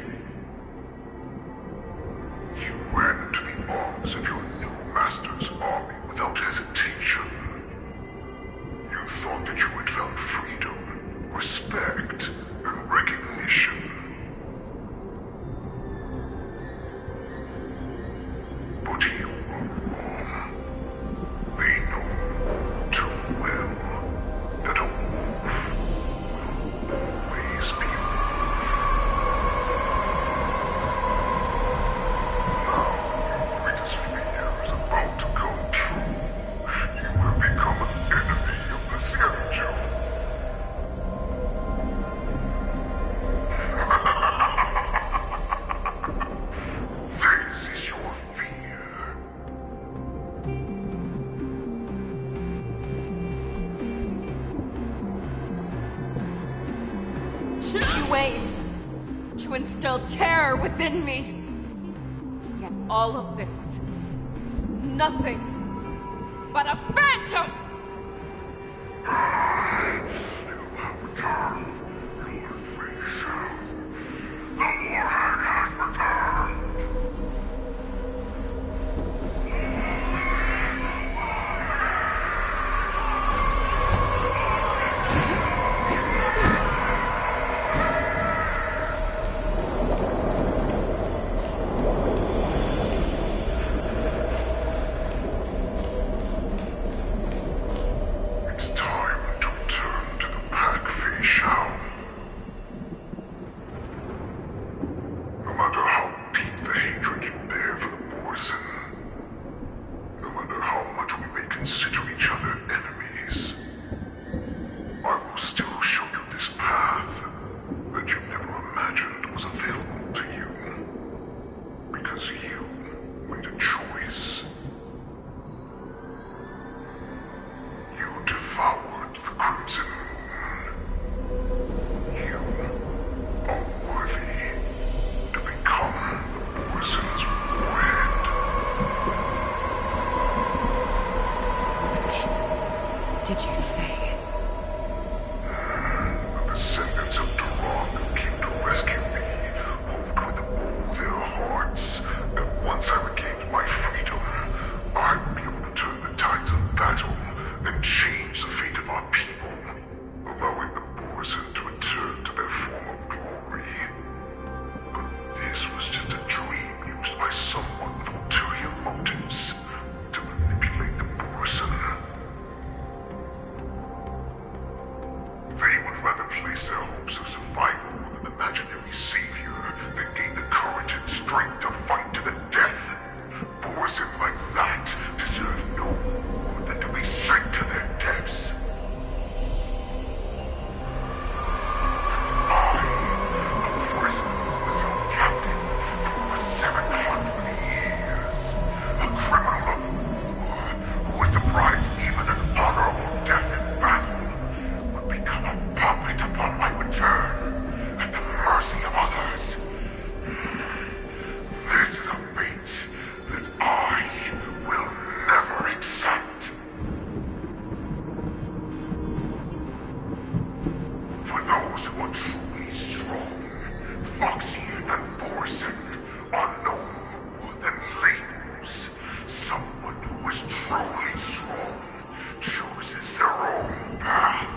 You ran into the arms of your new master's army without hesitation. You thought that you had found freedom, respect, and recognition. But you were wrong. They know too well that a wolf will always be a wolf. Now your greatest fear is about to come true. You have become an enemy of the Sierra. This is your fear. You aim to instill terror within me. Yet all of this is nothing but a phantom! You have returned. Your face out. The warhead has returned. It's time to return to the pack Fei Shao. No matter how deep the hatred you bear for the Borson, no matter how much we may consider each other enemies, I will still show you this path that you never imagined was available to you. Because you made a choice. You devoured the Crimson Moon. You are worthy to become the Borson's warhead. What did you say? The descendants of Duran who came to rescue me hold with all their hearts that once I regained my freedom, I would be able to turn the tides of battle and change the fate of our people, allowing the Borson to return to their former glory. But this was just a dream used by someone with ulterior motives to manipulate the Borson. They would rather place their hopes of survival on an imaginary savior than gain the courage and strength to fight to the death. Borson like that deserve no more than to be sent to their deaths. I, a prisoner who was your captain for over 700 years, a criminal of war who was deprived even an honorable death in battle, would become a puppet upon my return, at the mercy of others. This is a those who are truly strong, Foxian and Borson, are no more than labels. Someone who is truly strong chooses their own path.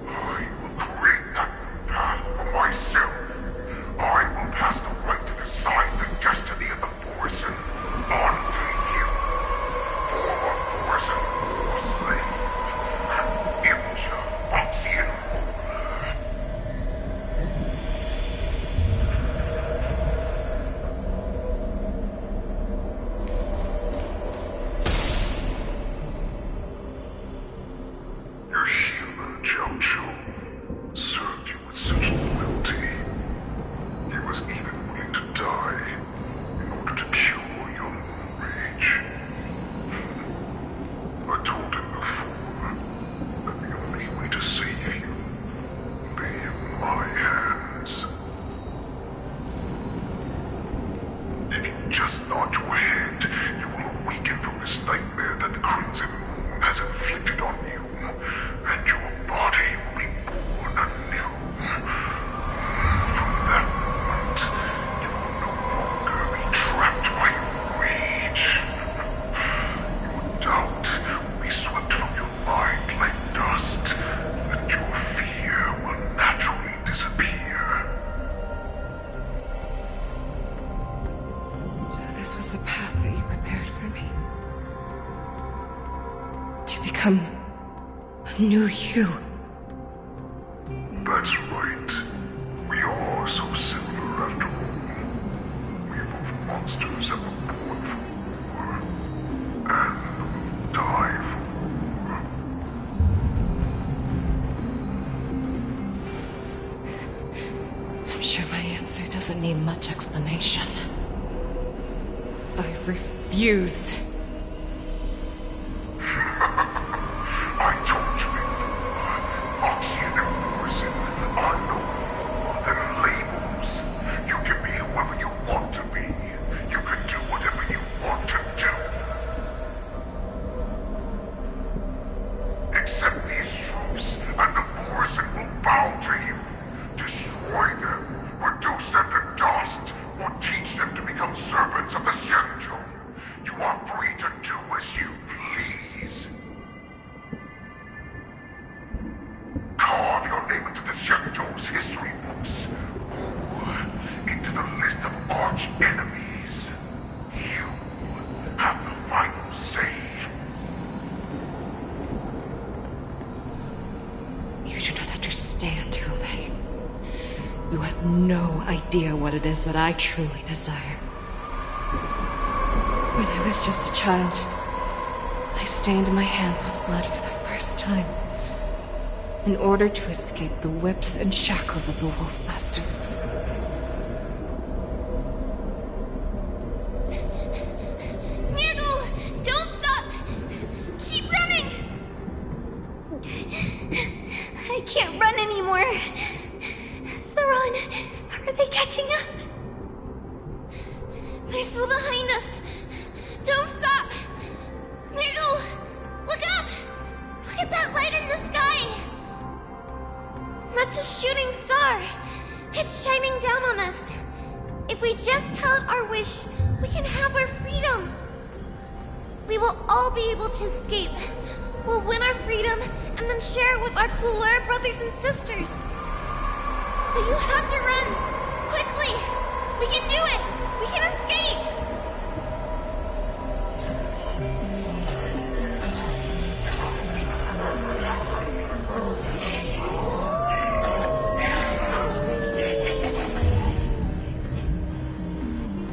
I will create that new path for myself. I will pass the right to decide the destiny of the Borson on to you. Former Borson war slave and immature Foxian ruler. Your healer, Jiao Cho, served you with such loyalty. He was even willing to die in order to cure your moon rage. I told him before that the only way to save you lay in my hands. If you just nod your head, you will awaken from this nightmare that the Crimson Moon has inflicted on you, and your body will be born anew. From that moment, you will no longer be trapped by your rage. Your doubt will be swept from your mind like dust, and your fear will naturally disappear. So this was the path that you prepared for me. To become a new you. That's right. We are so similar after all. We are both monsters that were born for war, and will die for war. I'm sure my answer doesn't need much explanation. I refuse. I told you before, Foxian and Borson are no more than labels. You can be whoever you want to be. You can do whatever you want to do. Accept these truths, and the Borson will bow to you. Destroy them, reduce them to dust, or teach them to become servants of the Xianzhou. You are free to do as you please. Carve your name into the Xianzhou's history books, or into the list of arch enemies. You have the final say. You do not understand, Hule. You have no idea what it is that I truly desire. When I was just a child, I stained my hands with blood for the first time, in order to escape the whips and shackles of the Wolf Masters. Nurgle! Don't stop! Keep running! I can't run anymore. Saran, are they catching up? They're still behind us. Don't stop! Nurgle! Look up! Look at that light in the sky! That's a shooting star. It's shining down on us. If we just tell it our wish, we can have our freedom. We will all be able to escape. We'll win our freedom and then share it with our cooler brothers and sisters. So you have to run. Quickly! We can do it! We can escape!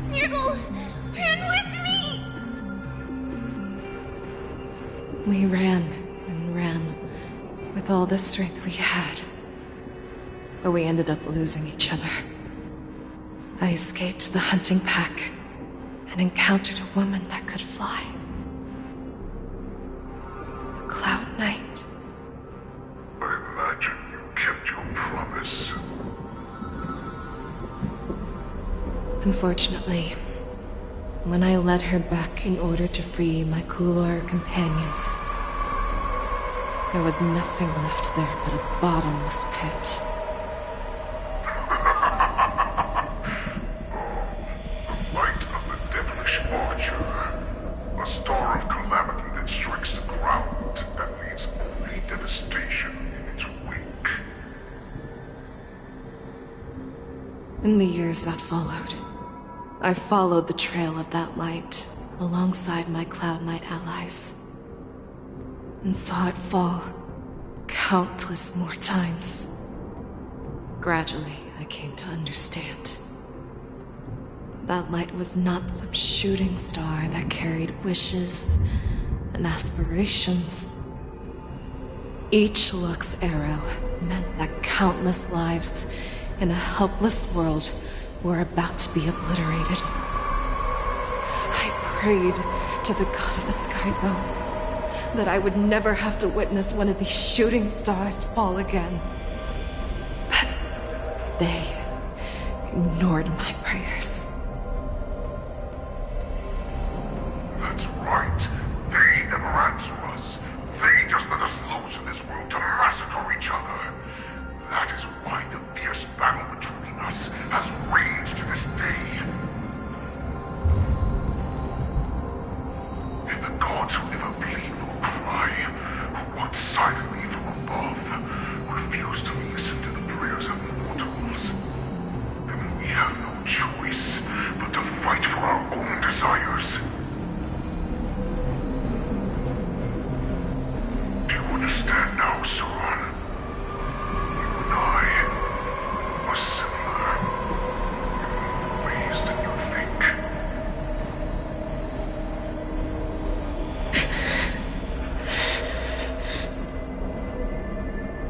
Nurgle! Run with me! We ran and ran with all the strength we had. But we ended up losing each other. I escaped the hunting pack and encountered a woman that could fly. A Cloud Knight. I imagine you kept your promise. Unfortunately, when I led her back in order to free my Kulor companions, There was nothing left there but a bottomless pit. The light of the devilish archer. A star of calamity that strikes the ground and leaves only devastation in its wake. In the years that followed, I followed the trail of that light alongside my Cloud Knight allies, and saw it fall countless more times. Gradually, I came to understand. That light was not some shooting star that carried wishes and aspirations. Each Luck's arrow meant that countless lives in a helpless world were about to be obliterated. I prayed to the god of the Skybow that I would never have to witness one of these shooting stars fall again. But they ignored my prayers. That's right. They never answer us. They just let us loose in this world to massacre each other. That is why the fierce battle between us has raged to this day. If the gods who never bleed nor cry, who watch silently from above, refuse to listen to the prayers of mortals, then we have no choice but to fight for our own desires. Do you understand now, Saran? You and I are similar in more ways than you think.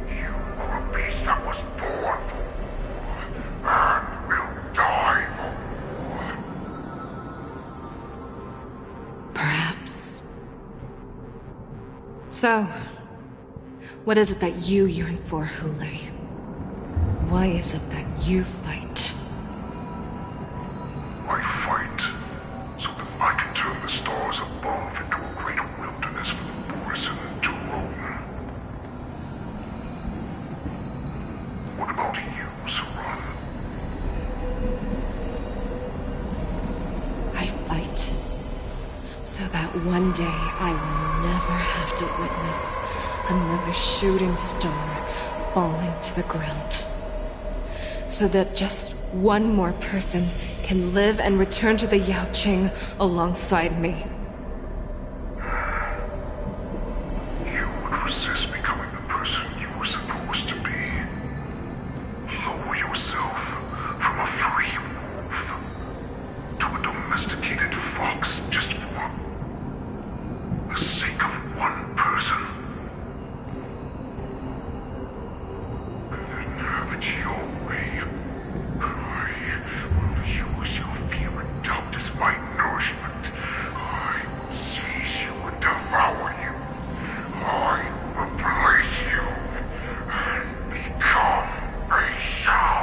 You are a beast that was born for war and will die for war. Perhaps. So, what is it that you yearn for, Hule? Why is it that you fight? I fight so that I can turn the stars above into a great wilderness for the Borison to roam. What about you, Saran? I fight so that one day I will never have to witness another shooting star falling to the ground. So that just one more person can live and return to the Yaoqing alongside me. You would resist becoming the person you were supposed to be. Lower yourself from a free wolf to a domesticated fox just for the sake of one person. Then have it your way. I will use your fear and doubt as my nourishment. I will seize you and devour you. I will replace you and become a Shao.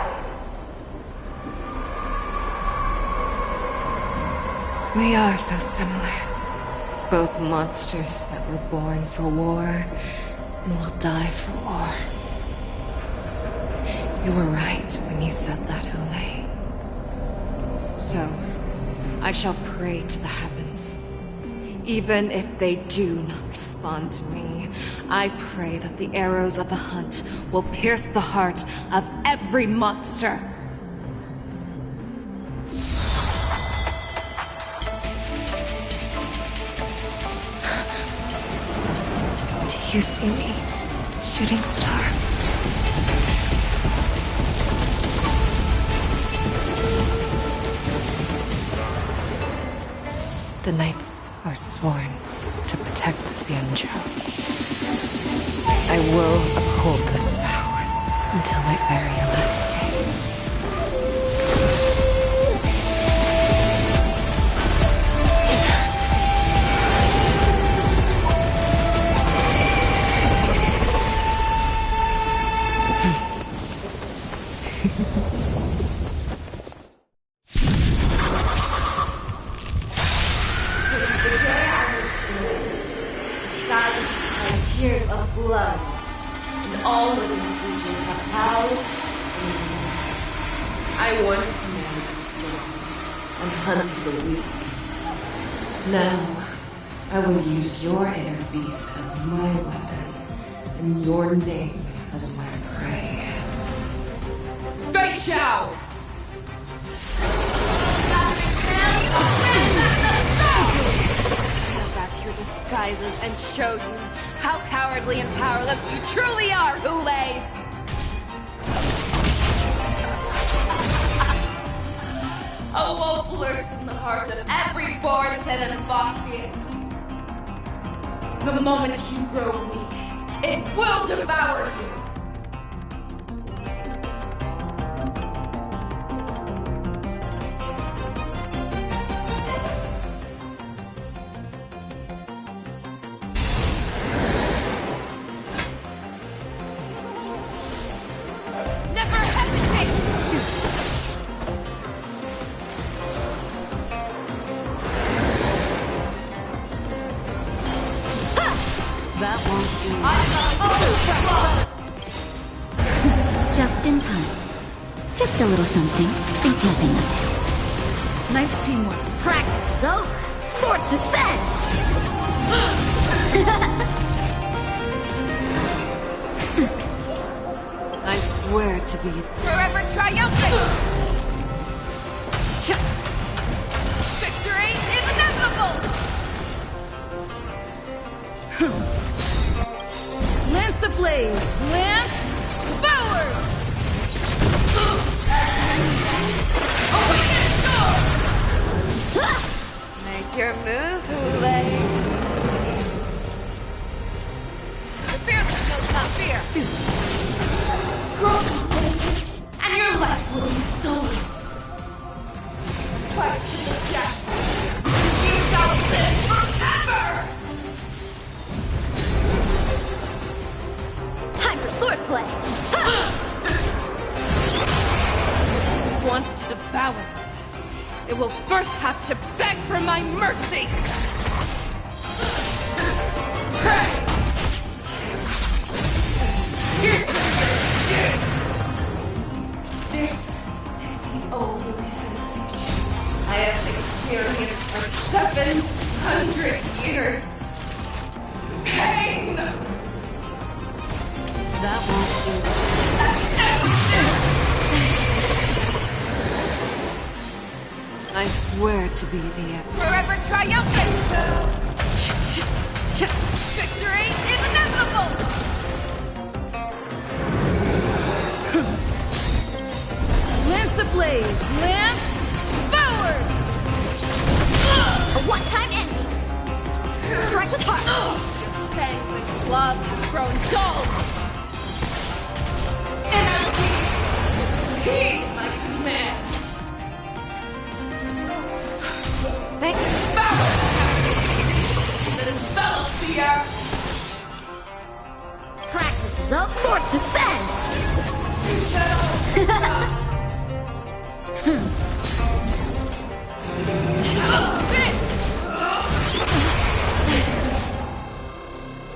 We are so similar. Both monsters that were born for war and will die for war. You were right when you said that, Hule. So, I shall pray to the heavens. Even if they do not respond to me, I pray that the arrows of the hunt will pierce the heart of every monster. Do you see me, shooting star? The knights are sworn to protect the Xianzhou. I will uphold this vow until my very last day. tears of blood, and all living creatures have howled and mourned. I once commanded the storm and hunted the weak. Now, I will use your inner beast as my weapon, and your name as my prey. Fei Xiao! Tear back your disguises and show you how cowardly and powerless you truly are, Hule! A wolf lurks in the heart of every Borisson and Foxian. The moment you grow weak, it will devour you. Never hesitate! That won't do. Just in time. Just a little something. Think nothing of it. Nice teamwork. Practice is over. Swords descend! I swear to be Forever triumphant! Victory is inevitable! Lance ablaze! Lance forward! Make your move, Hule! The fearless knows not fear! Grow complacent, and your life will be stolen. Fight to the death. You shall live forever! Time for swordplay! Wants to devour me. It will first have to beg for my mercy! This is the only sensation I have experienced for 700 years. Pain! that won't do. I swear to be the Forever triumphant! Victory is inevitable! Lance ablaze! Lance forward! A one-time enemy. Strike with heart. Fangs and claws have grown dull! Heed my commands! Thank you! Power that envelops the earth! Practice is up. Swords descend!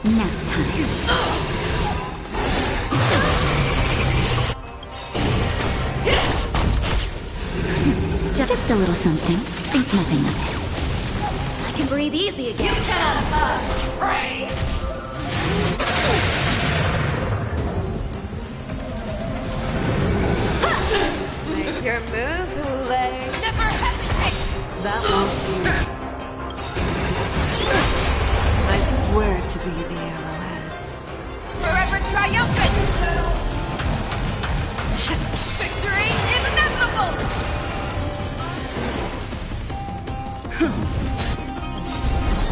Nap time. Just a little something. Think nothing of it. I can breathe easy again. You cannot pray! Make your move, Hule! Never hesitate! That won't do. I swear to be the arrowhead. Forever triumphant! Victory is inevitable!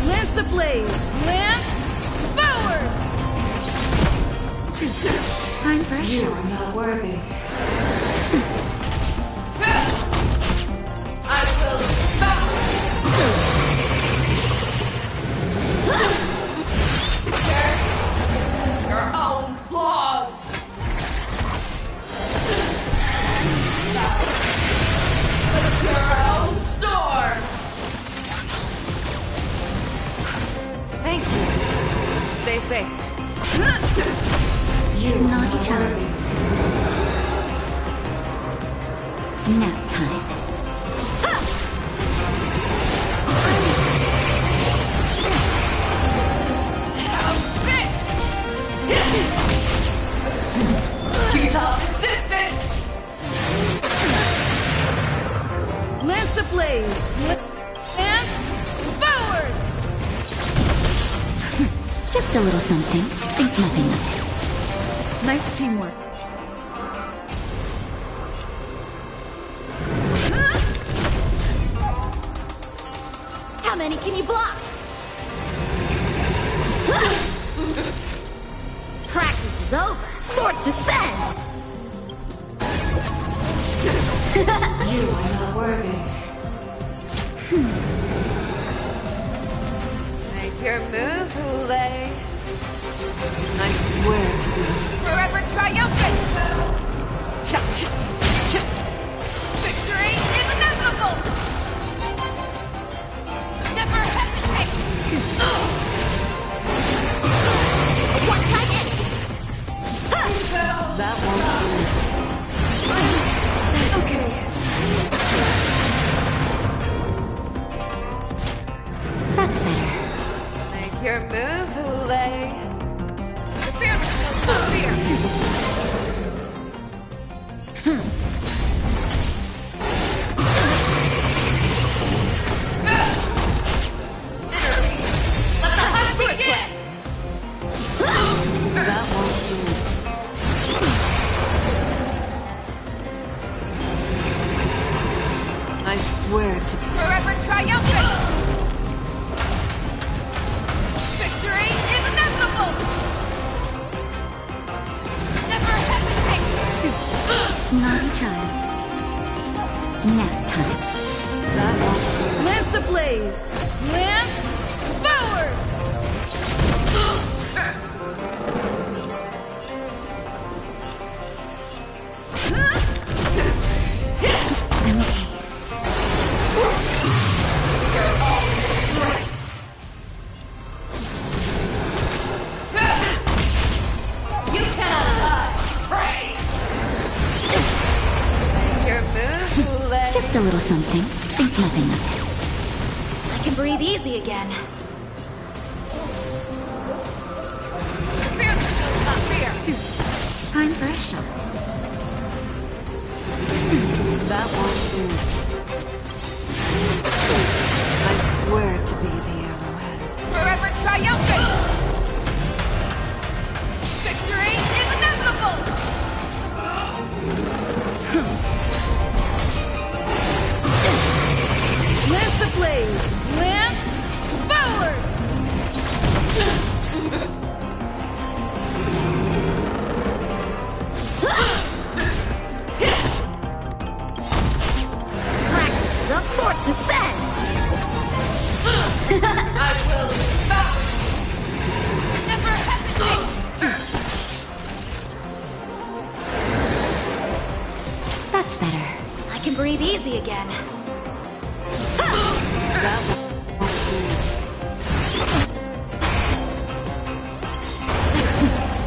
Lance ablaze! Lance forward! Time for a You shot. are not worthy. I will devour your own claws. With your own storm. Thank you. Stay safe. Naughty child. Nap time. Lance ablaze! Lance forward! Just a little something. Think nothing of it. Nice teamwork. How many can you block? Practice is over. Swords descend! You are not worthy. Make your move, Hule. I swear to be. Forever triumphant! Cha cha cha! Victory is inevitable! Never hesitate! One time in! That won't do. Okay. That's better. Make your move, Hule. Fear knows no fear! Let the hunt begin! That won't do. I swear to be. Forever triumphant! Victory is inevitable! Never hesitate! Naughty child. Nap time. That won't do. Lance ablaze! Lance forward! I'm okay. You cannot hide! Pray! Make your move, Hule. Just a little something. Think nothing of it. I can breathe easy again. Fear knows not fear! Time for a shot. That won't do. I swear to be the arrowhead. Forever triumphant! Victory is inevitable! Lance ablaze! Lance forward! Practice is up. Swords descend! I will bow! Never hesitate! That's better. I can breathe easy again. That won't do.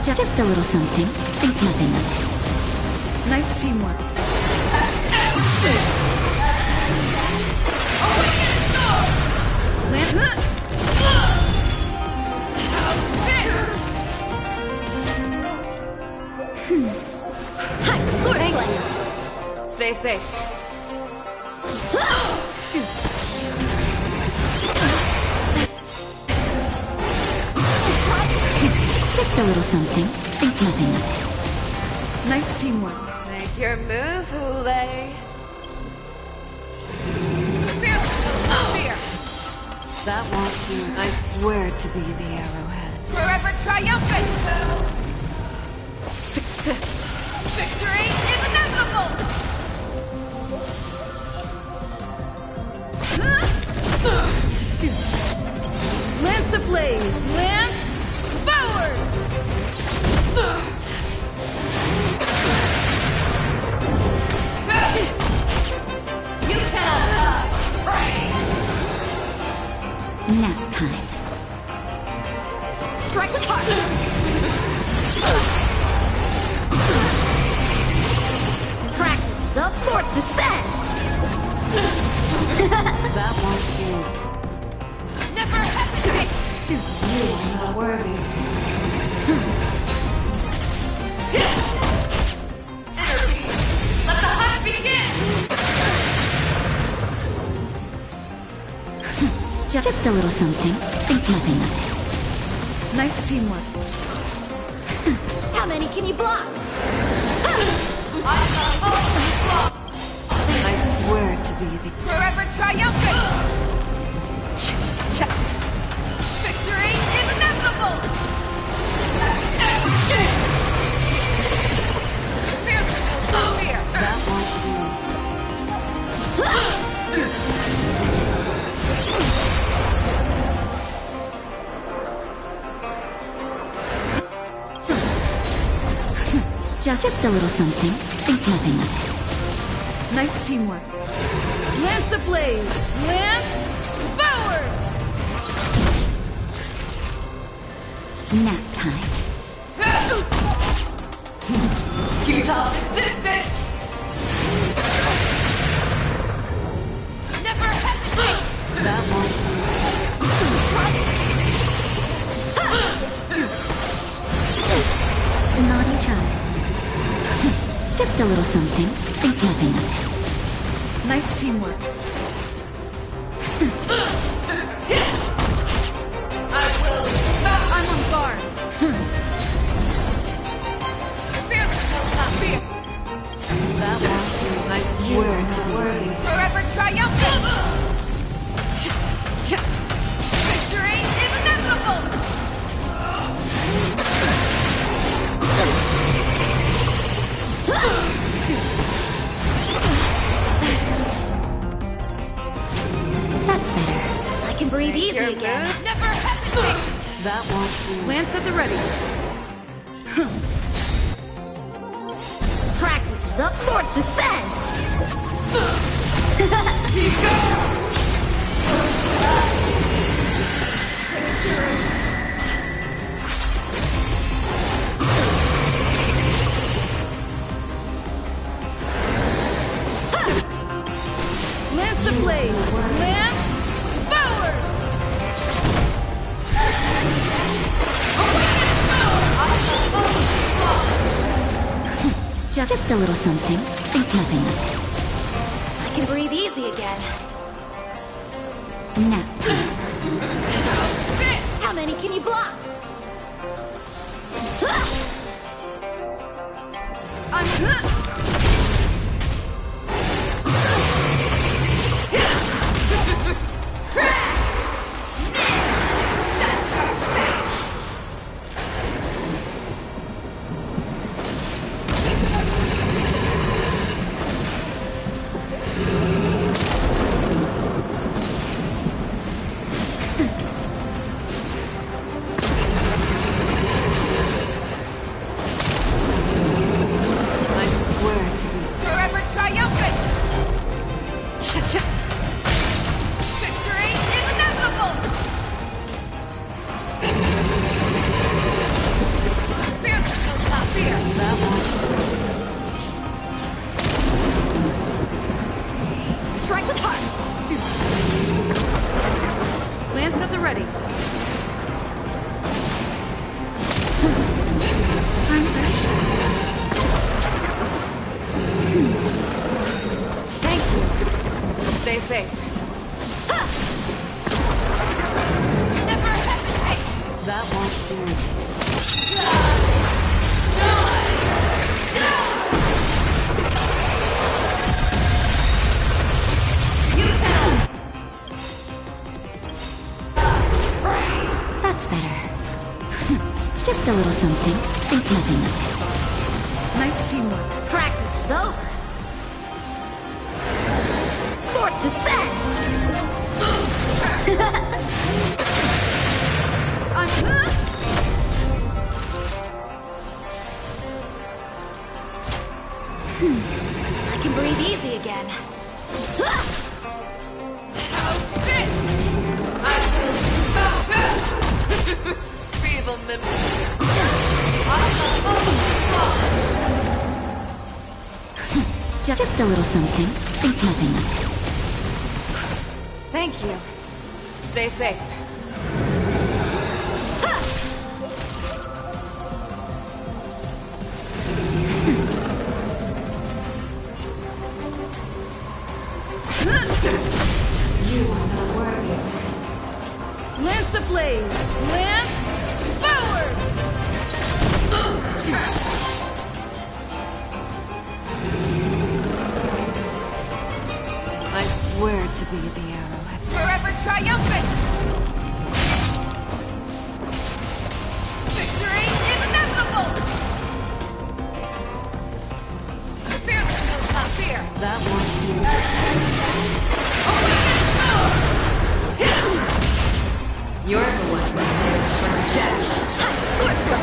Just a little something. Think nothing of it. Nice teamwork. Time for swordplay! Stay safe. Just a little something. Think nothing of it. Nice teamwork. Make your move, Hule. Fear knows no fear! That won't do. I swear to be the arrowhead. Forever triumphant! Victory is inevitable! Lance ablaze! Lance forward! You cannot hide! Nap time. Strike with heart! Practice is up, swords descend! That won't do. Never hesitate! Just you are not worthy. Energy! Let the hunt begin! Just a little something. Think nothing of it. Nice teamwork. How many can you block? I swear to be the Forever triumphant! Victory is inevitable! Fearless has no fear! that won't do. Just a little something. Think nothing of it. Nice teamwork. Lance ablaze! Lance forward! Nap time. Futile resistance! Never hesitate! That won't Naughty child. Just a little something. Think nothing of it. do. Nice teamwork. I'm on guard! Fearless knows not fear! That won't do. I swear to be worthy. Forever triumphant! Victory is inevitable! That's better. I can breathe easy again. Never hesitate! That won't do. Lance at the ready. Practice is up, swords descend! Lance ablaze! Lance forward! Just a little something. Think nothing of it. I can breathe easy again. Nap time. How many can you block? I swear to be. Forever triumphant! Victory is inevitable! Fearless knows not fear! That won't do. Strike with heart! Lance at the ready. I'm fresh. Thank you. Stay safe. Never hesitate! That won't do. That's better. Just a little something. Think nothing of it. Nice teamwork. Practice is over. Swords descend! I can breathe easy again. Feeble mimic. Just a little something. Think nothing of it. Thank you. Stay safe. You are not worthy. Lance ablaze! Lance forward! I swear to be the arrowhead. Forever triumphant! Victory is inevitable! Fearless knows not fear! That won't do. You're the one who lives for death. Sword throw!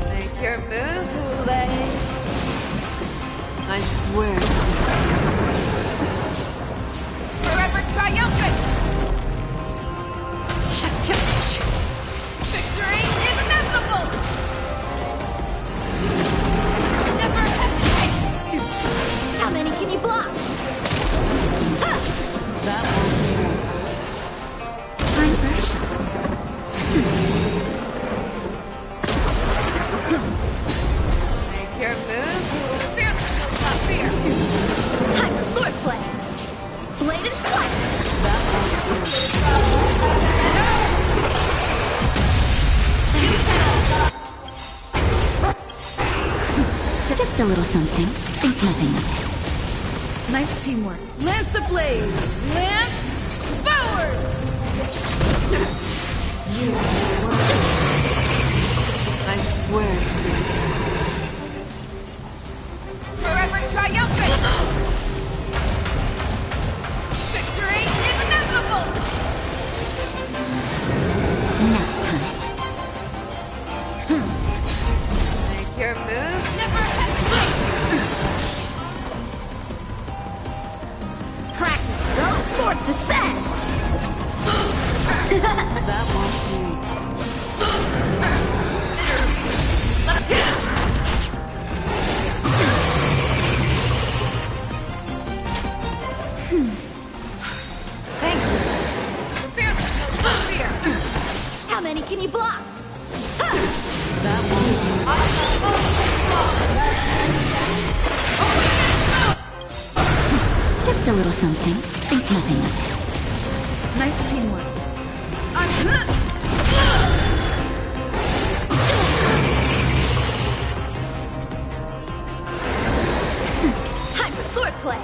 Make your move, Hule. I swear to be. Forever triumphant! Victory is inevitable! Never hesitate! How many can you block? That won't do. Time for a shot. Make your move, Hule. Fearless knows not fear! Time for swordplay! Blade and flight! That won't do. Just a little something. Think nothing of it. Nice teamwork. Lance ablaze! Lance forward! You are not worthy. I swear to be. Forever triumphant! Victory is inevitable! Nap time. Make your move. Never hesitate! Practice is all swords descend! That won't do. Thank you. Fearless knows not fear! How many can you block? That won't do. Just a little something. Think nothing of it. Nice teamwork. Time for swordplay!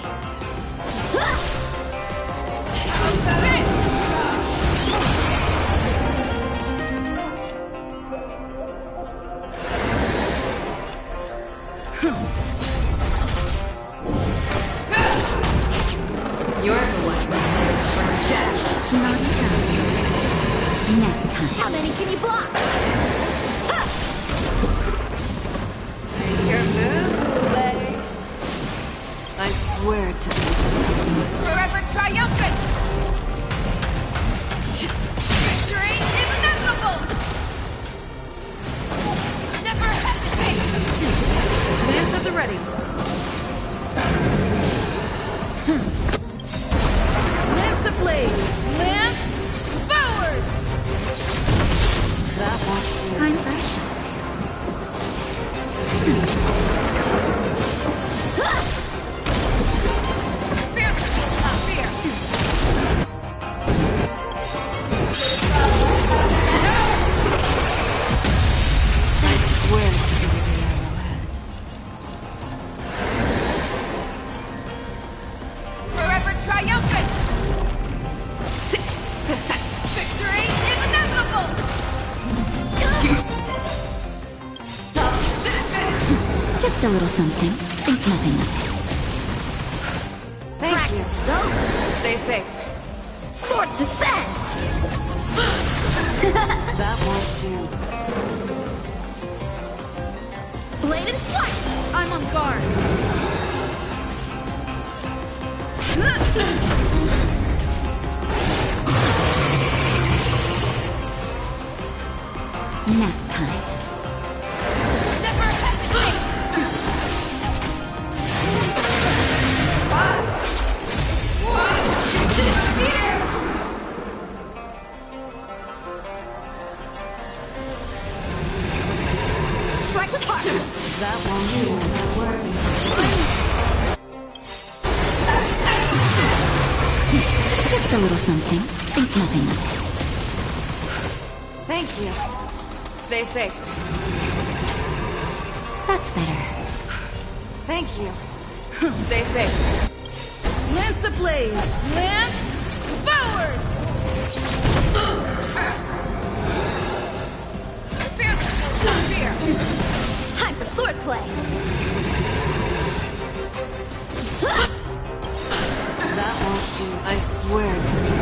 You're the one who lives for death. Not a child. Nap time. How many can you block? Make your move, Hule. I swear to be. Forever triumphant! Victory is inevitable! Never hesitate! Lance at the ready. Lance ablaze! Lance forward! That won't do. Time for a shot. Fearless knows not fear! I swear to be the arrowhead. Forever triumphant! Victory is inevitable! Just a little something. Think nothing of it. Thank Practice is over! you. Stay safe. Swords descend! That won't do. Blade and flight! I'm on guard. Nap time. Never hesitate! Strike with heart! That won't do. Not working. Just a little something. Think nothing of it. Thank you. Stay safe. That's better. Thank you. Stay safe. Lance ablaze! Lance forward! Fear! Fear! Time for swordplay! That won't do. I swear to you.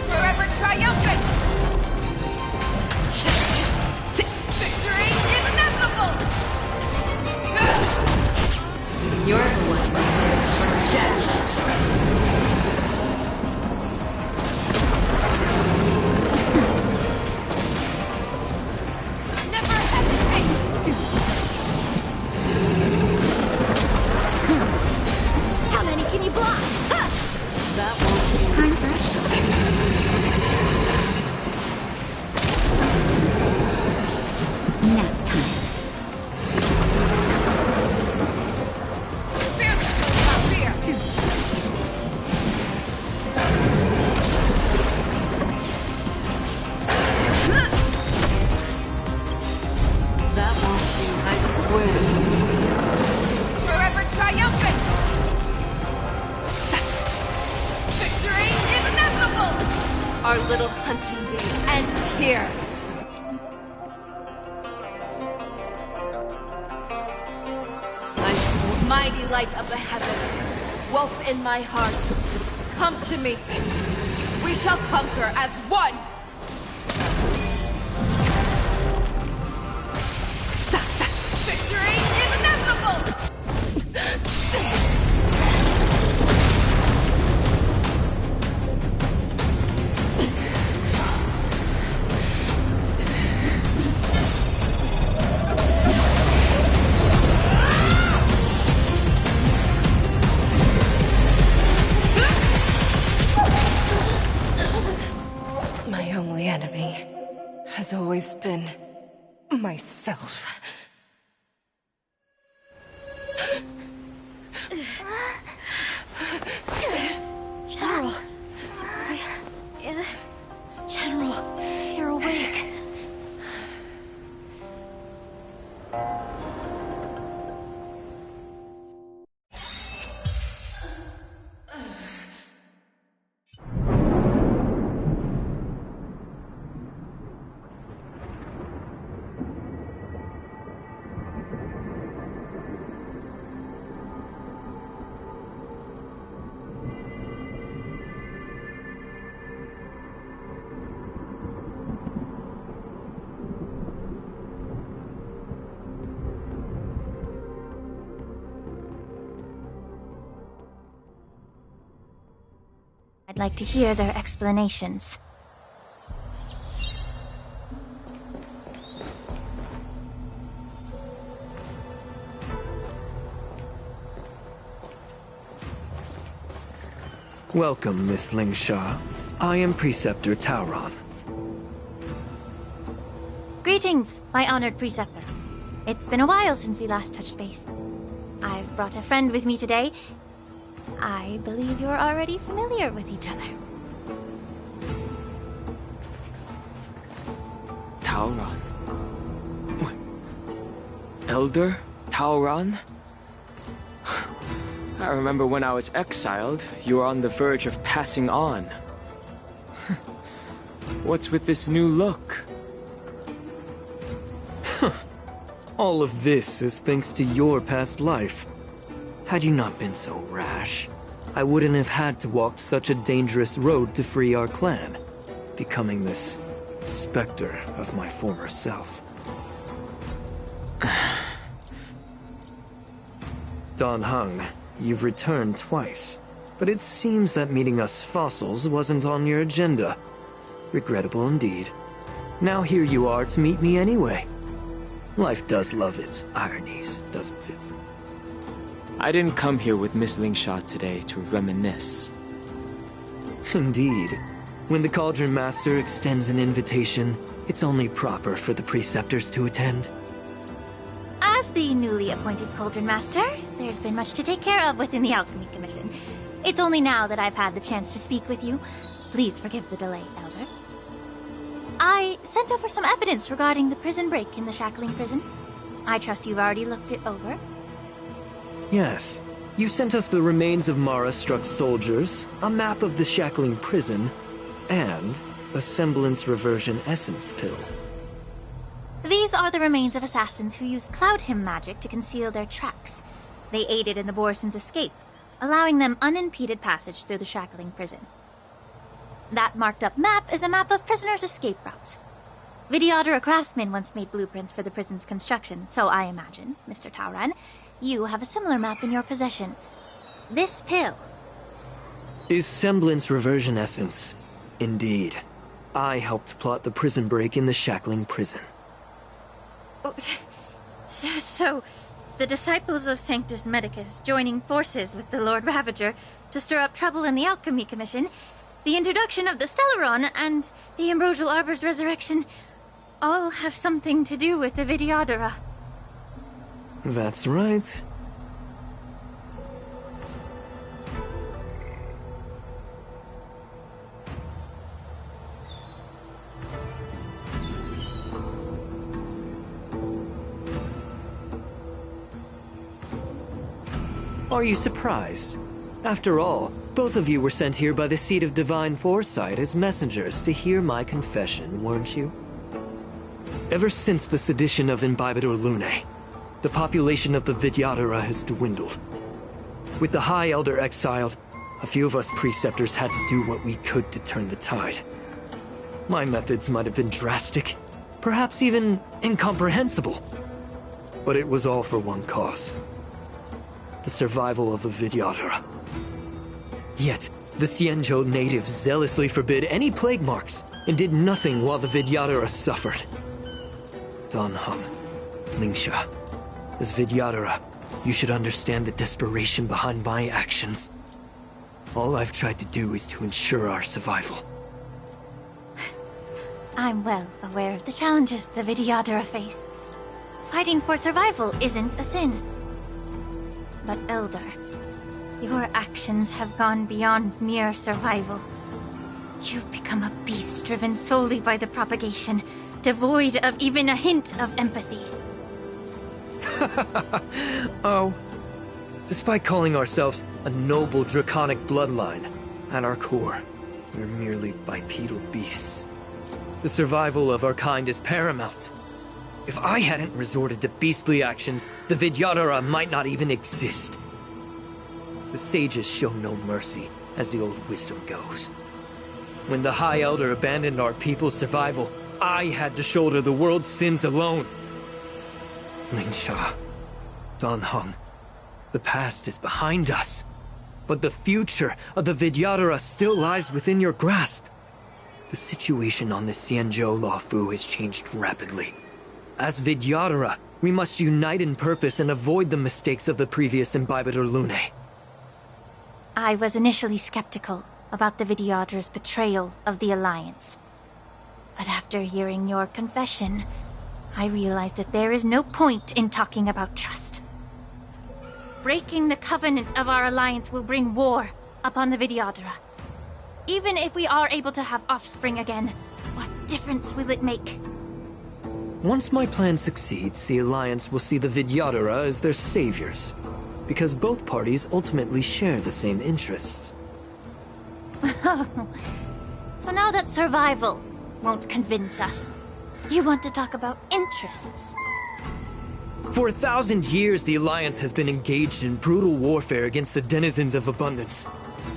Forever triumphant! Victory is inevitable! You're the one. Jack. Never hesitate! How many can you block? Ha! That won't do. Time for a shot. Nap time. Fear! Fear! That won't do. I swear to you. Forever triumphant! Victory is inevitable! Our little hunting game ends here. I swear. Mighty light of the heavens, woke in my heart, come to me. We shall conquer as one. Victory is inevitable! My only enemy has always been myself. General. General, you're awake. I'd like to hear their explanations. Welcome, Miss Lingsha. I am Preceptor Tauron. Greetings, my honored preceptor. It's been a while since we last touched base. I've brought a friend with me today. I believe you're already familiar with each other. Tauron? What? Elder Tauron? I remember when I was exiled, you were on the verge of passing on. What's with this new look? All of this is thanks to your past life. Had you not been so rash, I wouldn't have had to walk such a dangerous road to free our clan, becoming this specter of my former self. Dan Heng, You've returned twice, but it seems that meeting us fossils wasn't on your agenda. Regrettable indeed. Now here you are to meet me anyway. Life does love its ironies, doesn't it? I didn't come here with Miss Lingsha today to reminisce. Indeed. When the Cauldron Master extends an invitation, it's only proper for the preceptors to attend. As the newly appointed Cauldron Master, there's been much to take care of within the Alchemy Commission. It's only now that I've had the chance to speak with you. Please forgive the delay, Elder. I sent over some evidence regarding the prison break in the Shackling Prison. I trust you've already looked it over. Yes. You sent us the remains of Mara-struck soldiers, a map of the Shackling Prison, and a semblance reversion essence pill. These are the remains of assassins who used Cloud Hymn magic to conceal their tracks. They aided in the Borison's escape, allowing them unimpeded passage through the Shackling Prison. That marked-up map is a map of prisoners' escape routes. Vidyadhara craftsmen once made blueprints for the prison's construction, so I imagine, Mr. Tauran, you have a similar map in your possession. This pill is semblance reversion essence. Indeed. I helped plot the prison break in the Shackling Prison. So, the disciples of Sanctus Medicus joining forces with the Lord Ravager to stir up trouble in the Alchemy Commission, the introduction of the Stellaron, and the Ambrosial Arbor's resurrection all have something to do with the Vidyadhara. That's right. Are you surprised? After all, both of you were sent here by the Seat of Divine Foresight as messengers to hear my confession, weren't you? Ever since the sedition of Imbibitor Lunae, the population of the Vidyadhara has dwindled. With the High Elder exiled, a few of us preceptors had to do what we could to turn the tide. My methods might have been drastic, perhaps even incomprehensible. But it was all for one cause. The survival of the Vidyadhara. Yet, the Xianzhou natives zealously forbid any plague marks, and did nothing while the Vidyadhara suffered. Dan Heng, Lingsha, as Vidyadhara, you should understand the desperation behind my actions. All I've tried to do is to ensure our survival. I'm well aware of the challenges the Vidyadhara face. Fighting for survival isn't a sin. But Elder, your actions have gone beyond mere survival. You've become a beast driven solely by the propagation, devoid of even a hint of empathy. Oh. Despite calling ourselves a noble draconic bloodline, at our core, we're merely bipedal beasts. The survival of our kind is paramount. If I hadn't resorted to beastly actions, the Vidyadhara might not even exist. The sages show no mercy, as the old wisdom goes. When the High Elder abandoned our people's survival, I had to shoulder the world's sins alone. Lingsha, Dan Heng, the past is behind us, but the future of the Vidyadhara still lies within your grasp. The situation on the Xianzhou Luofu has changed rapidly. As Vidyadhara, we must unite in purpose and avoid the mistakes of the previous Imbibitor Lunae. I was initially skeptical about the Vidyadhara's betrayal of the Alliance. But after hearing your confession, I realized that there is no point in talking about trust. Breaking the covenant of our alliance will bring war upon the Vidyadhara. Even if we are able to have offspring again, what difference will it make? Once my plan succeeds, the Alliance will see the Vidyadhara as their saviors, because both parties ultimately share the same interests. So now that survival won't convince us, you want to talk about interests? For 1,000 years, the Alliance has been engaged in brutal warfare against the denizens of abundance.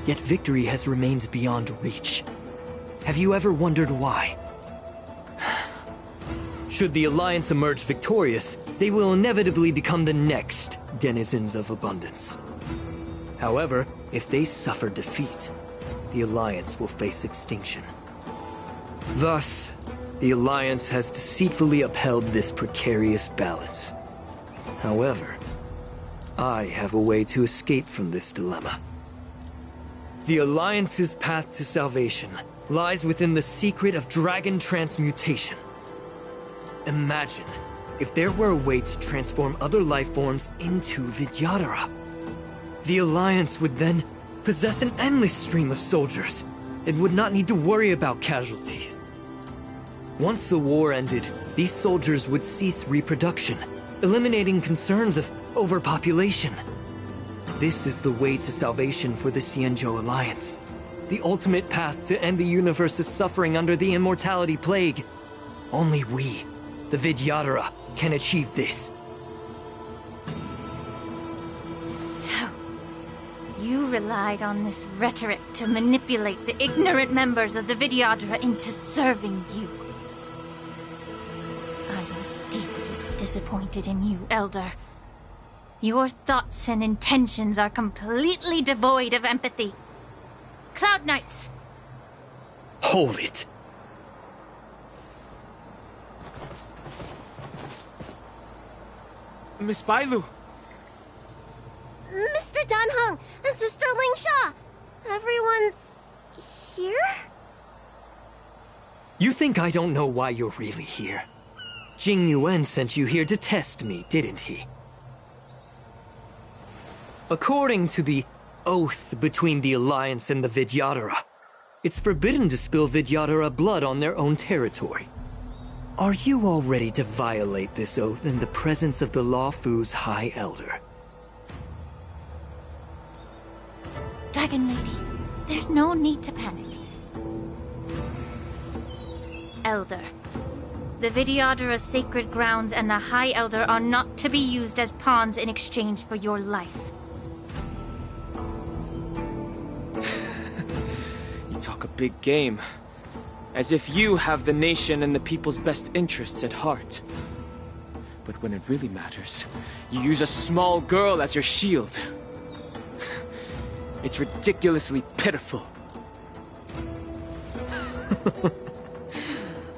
Yet victory has remained beyond reach. Have you ever wondered why? Should the Alliance emerge victorious, they will inevitably become the next denizens of abundance. However, if they suffer defeat, the Alliance will face extinction. Thus, the Alliance has deceitfully upheld this precarious balance. However, I have a way to escape from this dilemma. The Alliance's path to salvation lies within the secret of dragon transmutation. Imagine if there were a way to transform other life forms into Vidyadhara. The Alliance would then possess an endless stream of soldiers and would not need to worry about casualties. Once the war ended, these soldiers would cease reproduction, eliminating concerns of overpopulation. This is the way to salvation for the Xianzhou Alliance. The ultimate path to end the universe's suffering under the immortality plague. Only we, the Vidyadhara, can achieve this. So, you relied on this rhetoric to manipulate the ignorant members of the Vidyadhara into serving you. I am deeply disappointed in you, Elder. Your thoughts and intentions are completely devoid of empathy. Cloud Knights! Hold it! Miss Bailu! Mr. Danheng and Sister Lingsha! Everyone's... here? You think I don't know why you're really here? Jing Yuan sent you here to test me, didn't he? According to the oath between the Alliance and the Vidyadhara, it's forbidden to spill Vidyadhara blood on their own territory. Are you all ready to violate this oath in the presence of the Lawfu's High Elder? Dragon Lady, there's no need to panic. Elder, the Vidyadhara's sacred grounds and the High Elder are not to be used as pawns in exchange for your life. Talk a big game. As if you have the nation and the people's best interests at heart. But when it really matters, you use a small girl as your shield. It's ridiculously pitiful.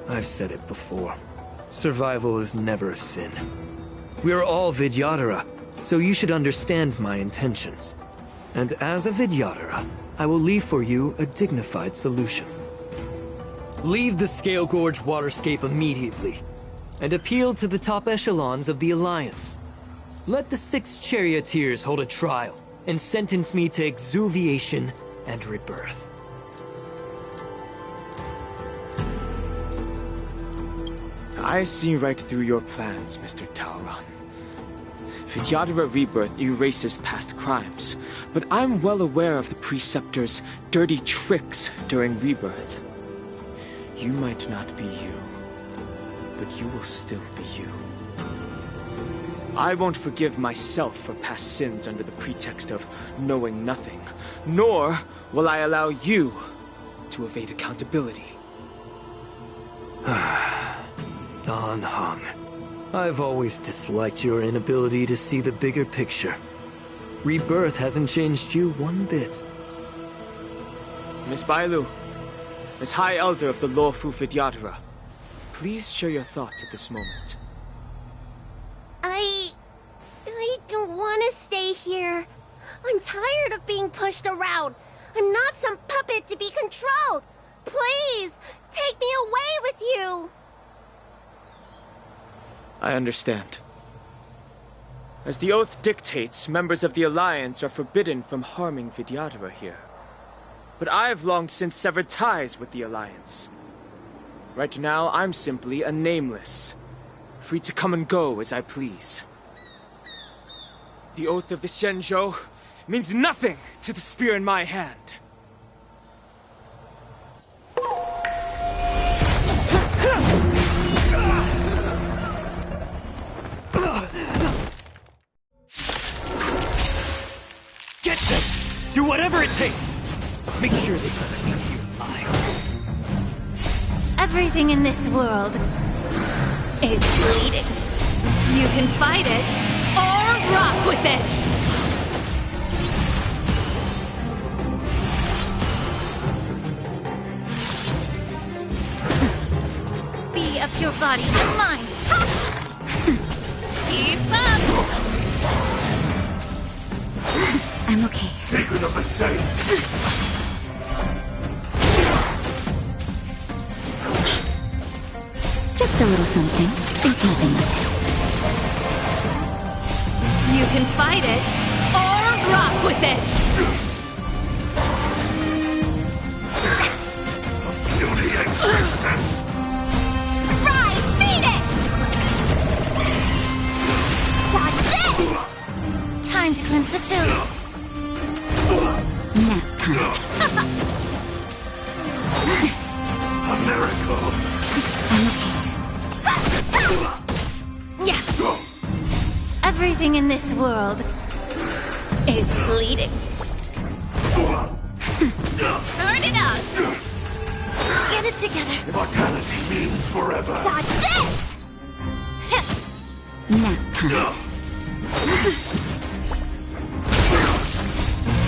I've said it before. Survival is never a sin. We are all Vidyadhara, so you should understand my intentions. And as a Vidyadhara, I will leave for you a dignified solution. Leave the Scale Gorge waterscape immediately, and appeal to the top echelons of the Alliance. Let the 6 charioteers hold a trial, and sentence me to exuviation and rebirth. I see right through your plans, Mr. Taoran. Vidyadhara Rebirth erases past crimes, but I'm well aware of the Preceptor's dirty tricks during Rebirth. You might not be you, but you will still be you. I won't forgive myself for past sins under the pretext of knowing nothing, nor will I allow you to evade accountability. Dan Heng. I've always disliked your inability to see the bigger picture. Rebirth hasn't changed you one bit. Miss Bailu, as High Elder of the Lawfu Vidyadhara, please share your thoughts at this moment. I don't want to stay here. I'm tired of being pushed around. I'm not some puppet to be controlled. Please, take me away with you. I understand. As the oath dictates, members of the Alliance are forbidden from harming Vidyadhara here. But I've long since severed ties with the Alliance. Right now, I'm simply a nameless, free to come and go as I please. The oath of the Xianzhou means nothing to the spear in my hand. Get them! Do whatever it takes! Make sure they come and leave you alive. Everything in this world is bleeding. You can fight it, or rock with it! I'm okay. Secret of the saints! Just a little something. Think nothing of it. You can fight it, or rock with it! Beauty existence! Rise, Venus! Dodge this! Time to cleanse the filth. Nap time. A miracle! I'm okay. Yeah. Everything in this world is bleeding. Turn it up. Get it together. Immortality means forever! Dodge this! Nap time.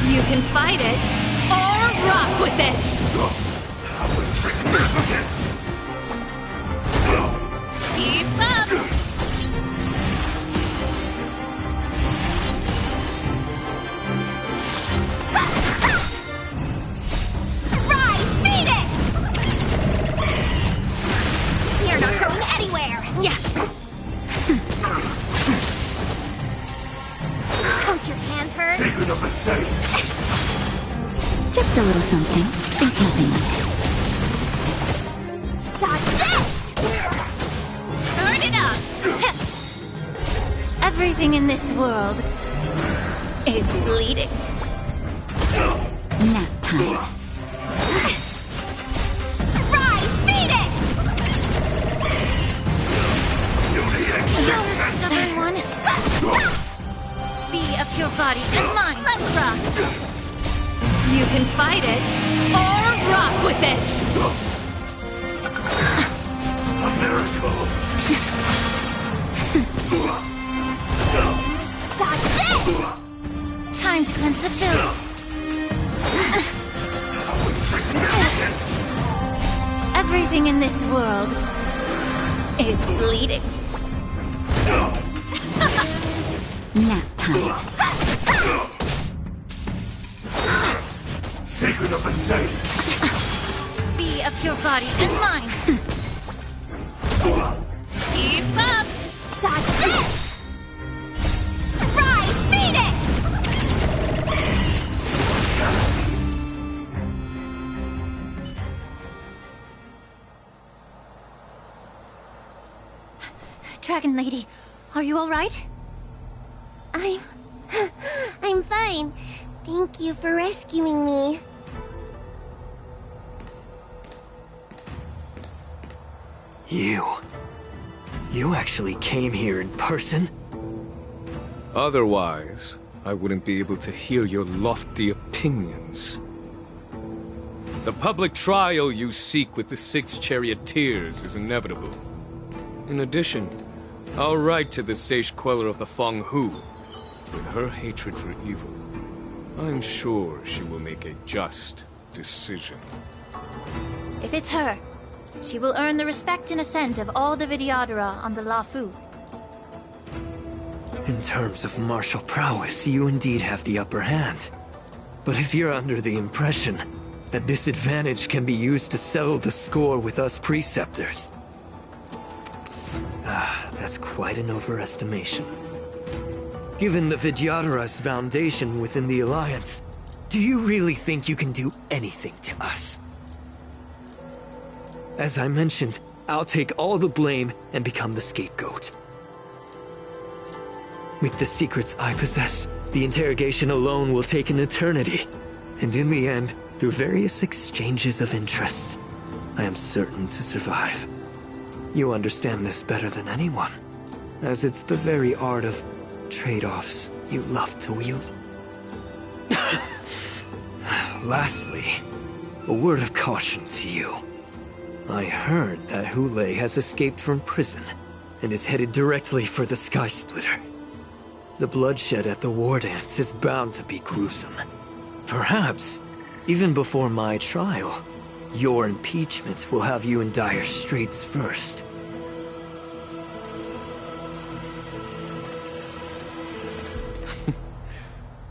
You can fight it, or rock with it. How insignificant! Keep up. Rise, Venus! You're not going anywhere! Yeah. Don't your hands hurt? Secret of the saints! Just a little something. Think nothing of it. Dodge this! Turn it up. Everything in this world is bleeding. Nap time. Rise, Venus! Beauty existence! Stubborn one. Be a pure body and mind. Let's rock. You can fight it, or rock with it. A miracle! Dodge this! Time to cleanse the filth. How insignificant! Everything in this world is bleeding. Nap time. Secret of the saints! Be a pure body and mind. Keep up. Dodge this! Rise, Venus! Dragon Lady, are you all right? I'm fine. Thank you for rescuing me. You actually came here in person? Otherwise, I wouldn't be able to hear your lofty opinions. The public trial you seek with the 6 charioteers is inevitable. In addition, I'll write to the Sage Queller of the Feng Hu. With her hatred for evil, I'm sure she will make a just decision. If it's her, she will earn the respect and assent of all the Vidyadhara on the Lafu. In terms of martial prowess, you indeed have the upper hand. But if you're under the impression that this advantage can be used to settle the score with us preceptors, that's quite an overestimation. Given the Vidyadhara's foundation within the Alliance, do you really think you can do anything to us? As I mentioned, I'll take all the blame and become the scapegoat. With the secrets I possess, the interrogation alone will take an eternity. And in the end, through various exchanges of interest, I am certain to survive. You understand this better than anyone, as it's the very art of trade-offs you love to wield. Lastly, a word of caution to you. I heard that Hule has escaped from prison and is headed directly for the Sky Splitter. The bloodshed at the war dance is bound to be gruesome. Perhaps, even before my trial, your impeachment will have you in dire straits first.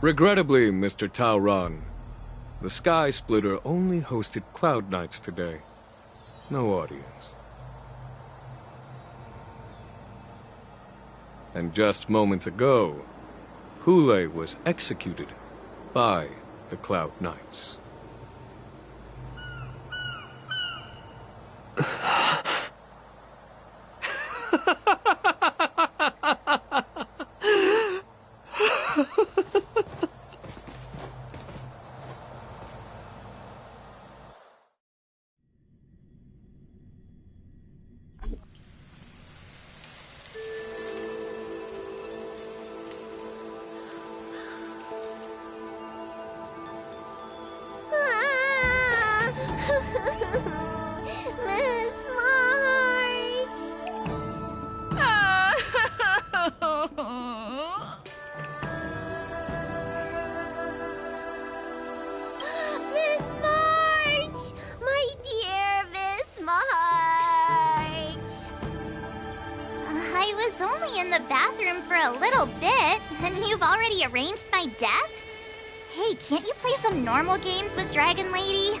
Regrettably, Mr. Taoran, the Sky Splitter only hosted Cloud Knights today. No audience. And just moments ago, Hule was executed by the Cloud Knights. Miss March! Miss March! My dear Miss March! I was only in the bathroom for a little bit, and you've already arranged my death? Hey, can't you play some normal games with Dragon Lady?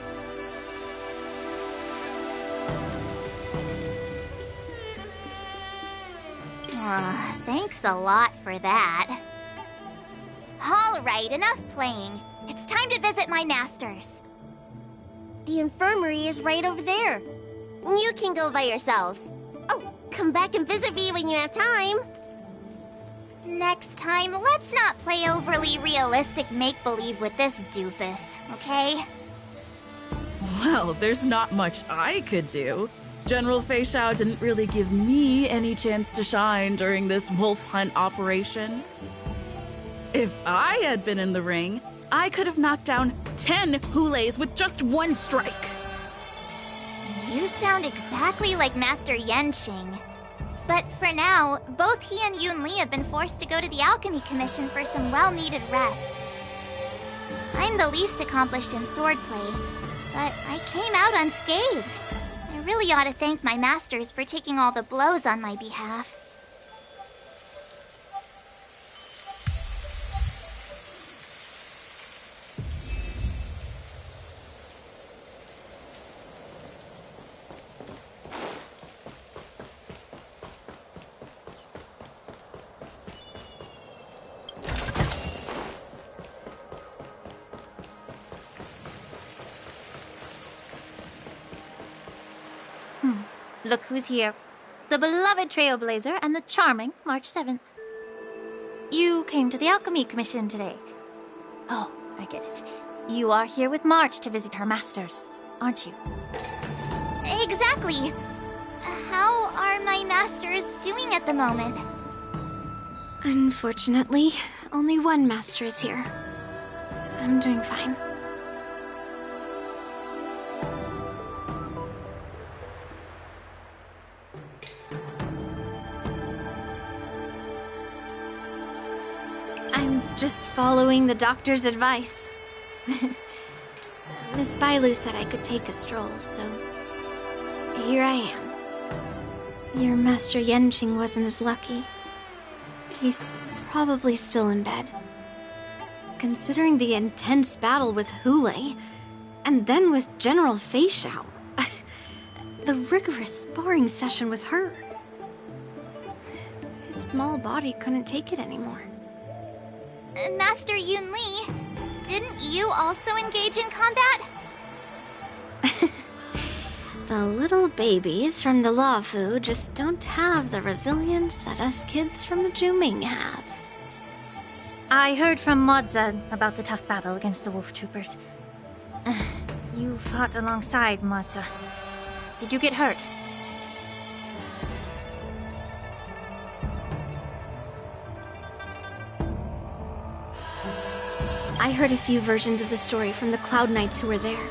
Thanks a lot for that. Alright, enough playing. It's time to visit my masters. The infirmary is right over there. You can go by yourselves. Oh, come back and visit me when you have time. Next time, let's not play overly realistic make-believe with this doofus, okay? Well, there's not much I could do. General Fei Shao didn't really give me any chance to shine during this wolf hunt operation. If I had been in the ring, I could have knocked down 10 Hules with just one strike. You sound exactly like Master Yenqing. But for now, both he and Yun Li have been forced to go to the Alchemy Commission for some well-needed rest. I'm the least accomplished in swordplay, but I came out unscathed. I really ought to thank my masters for taking all the blows on my behalf. Look who's here. The beloved Trailblazer and the charming March 7th. You came to the Alchemy Commission today. Oh, I get it. You are here with March to visit her masters, aren't you? Exactly. How are my masters doing at the moment? Unfortunately, only one master is here. I'm doing fine. I'm just following the doctor's advice. Miss Bailu said I could take a stroll, so here I am. Your Master Yenqing wasn't as lucky. He's probably still in bed. Considering the intense battle with Hule, and then with General Fei Shao, the rigorous sparring session with her. His small body couldn't take it anymore. Master Yun Li, didn't you also engage in combat? The little babies from the Luofu just don't have the resilience that us kids from the Zhuming have. I heard from Moza about the tough battle against the wolf troopers. You fought alongside Moza. Did you get hurt? I heard a few versions of the story from the Cloud Knights who were there.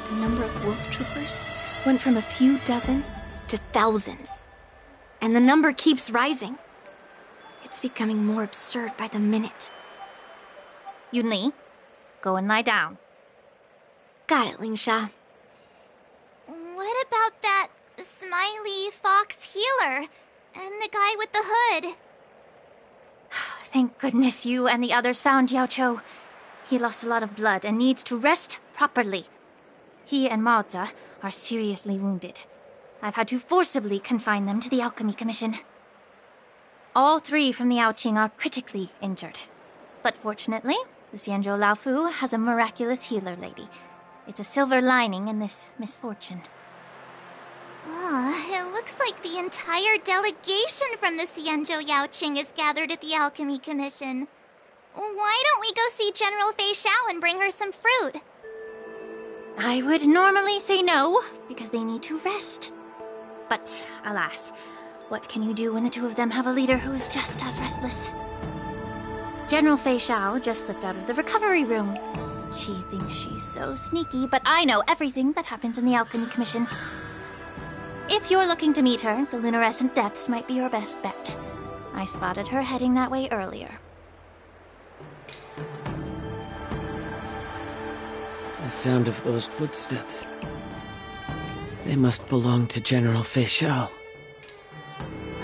The number of wolf troopers went from a few dozen to thousands. And the number keeps rising. It's becoming more absurd by the minute. Yun Li, go and lie down. Got it, Lingsha. What about that smiley fox healer and the guy with the hood? Thank goodness you and the others found Yaocho. He lost a lot of blood and needs to rest properly. He and Maoza are seriously wounded. I've had to forcibly confine them to the Alchemy Commission. All 3 from the Yaoqing are critically injured. But fortunately, the Xianzhou Laofu has a miraculous healer lady. It's a silver lining in this misfortune. It looks like the entire delegation from the Xianzhou Yaoqing is gathered at the Alchemy Commission. Why don't we go see General Fei Xiao and bring her some fruit? I would normally say no, because they need to rest. But alas, what can you do when the 2 of them have a leader who's just as restless? General Fei Xiao just slipped out of the recovery room. She thinks she's so sneaky, but I know everything that happens in the Alchemy Commission. If you're looking to meet her, the Lunarescent Depths might be your best bet. I spotted her heading that way earlier. The sound of those footsteps. They must belong to General Fei Xiao.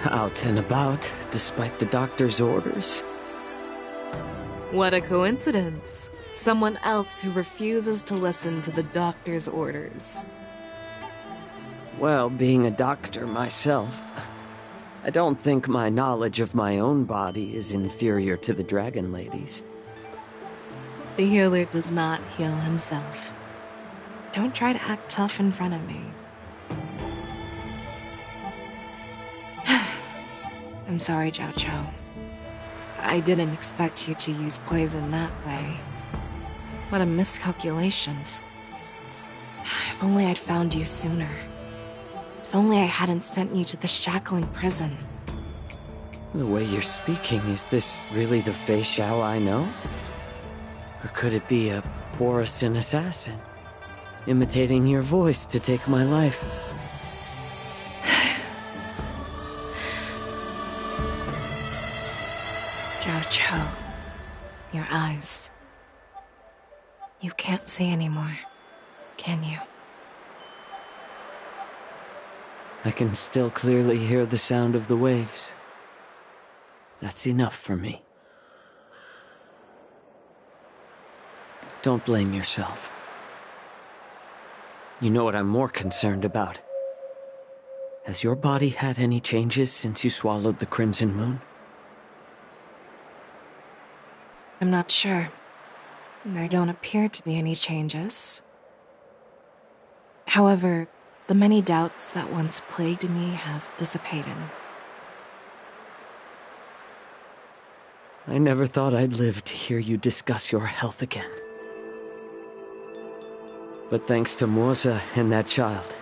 Out and about, despite the doctor's orders. What a coincidence. Someone else who refuses to listen to the doctor's orders. Well, being a doctor myself, I don't think my knowledge of my own body is inferior to the Dragon Lady's. The healer does not heal himself. Don't try to act tough in front of me. I'm sorry, Jiao Cho. I didn't expect you to use poison that way. What a miscalculation. If only I'd found you sooner. If only I hadn't sent you to the shackling prison. The way you're speaking, is this really the Fei Xiao I know? Or could it be a Borisin assassin, imitating your voice to take my life? Jiao Cho, your eyes. You can't see anymore, can you? I can still clearly hear the sound of the waves. That's enough for me. Don't blame yourself. You know what I'm more concerned about? Has your body had any changes since you swallowed the Crimson Moon? I'm not sure. There don't appear to be any changes. However, the many doubts that once plagued me have dissipated. I never thought I'd live to hear you discuss your health again. But thanks to Moza and that child,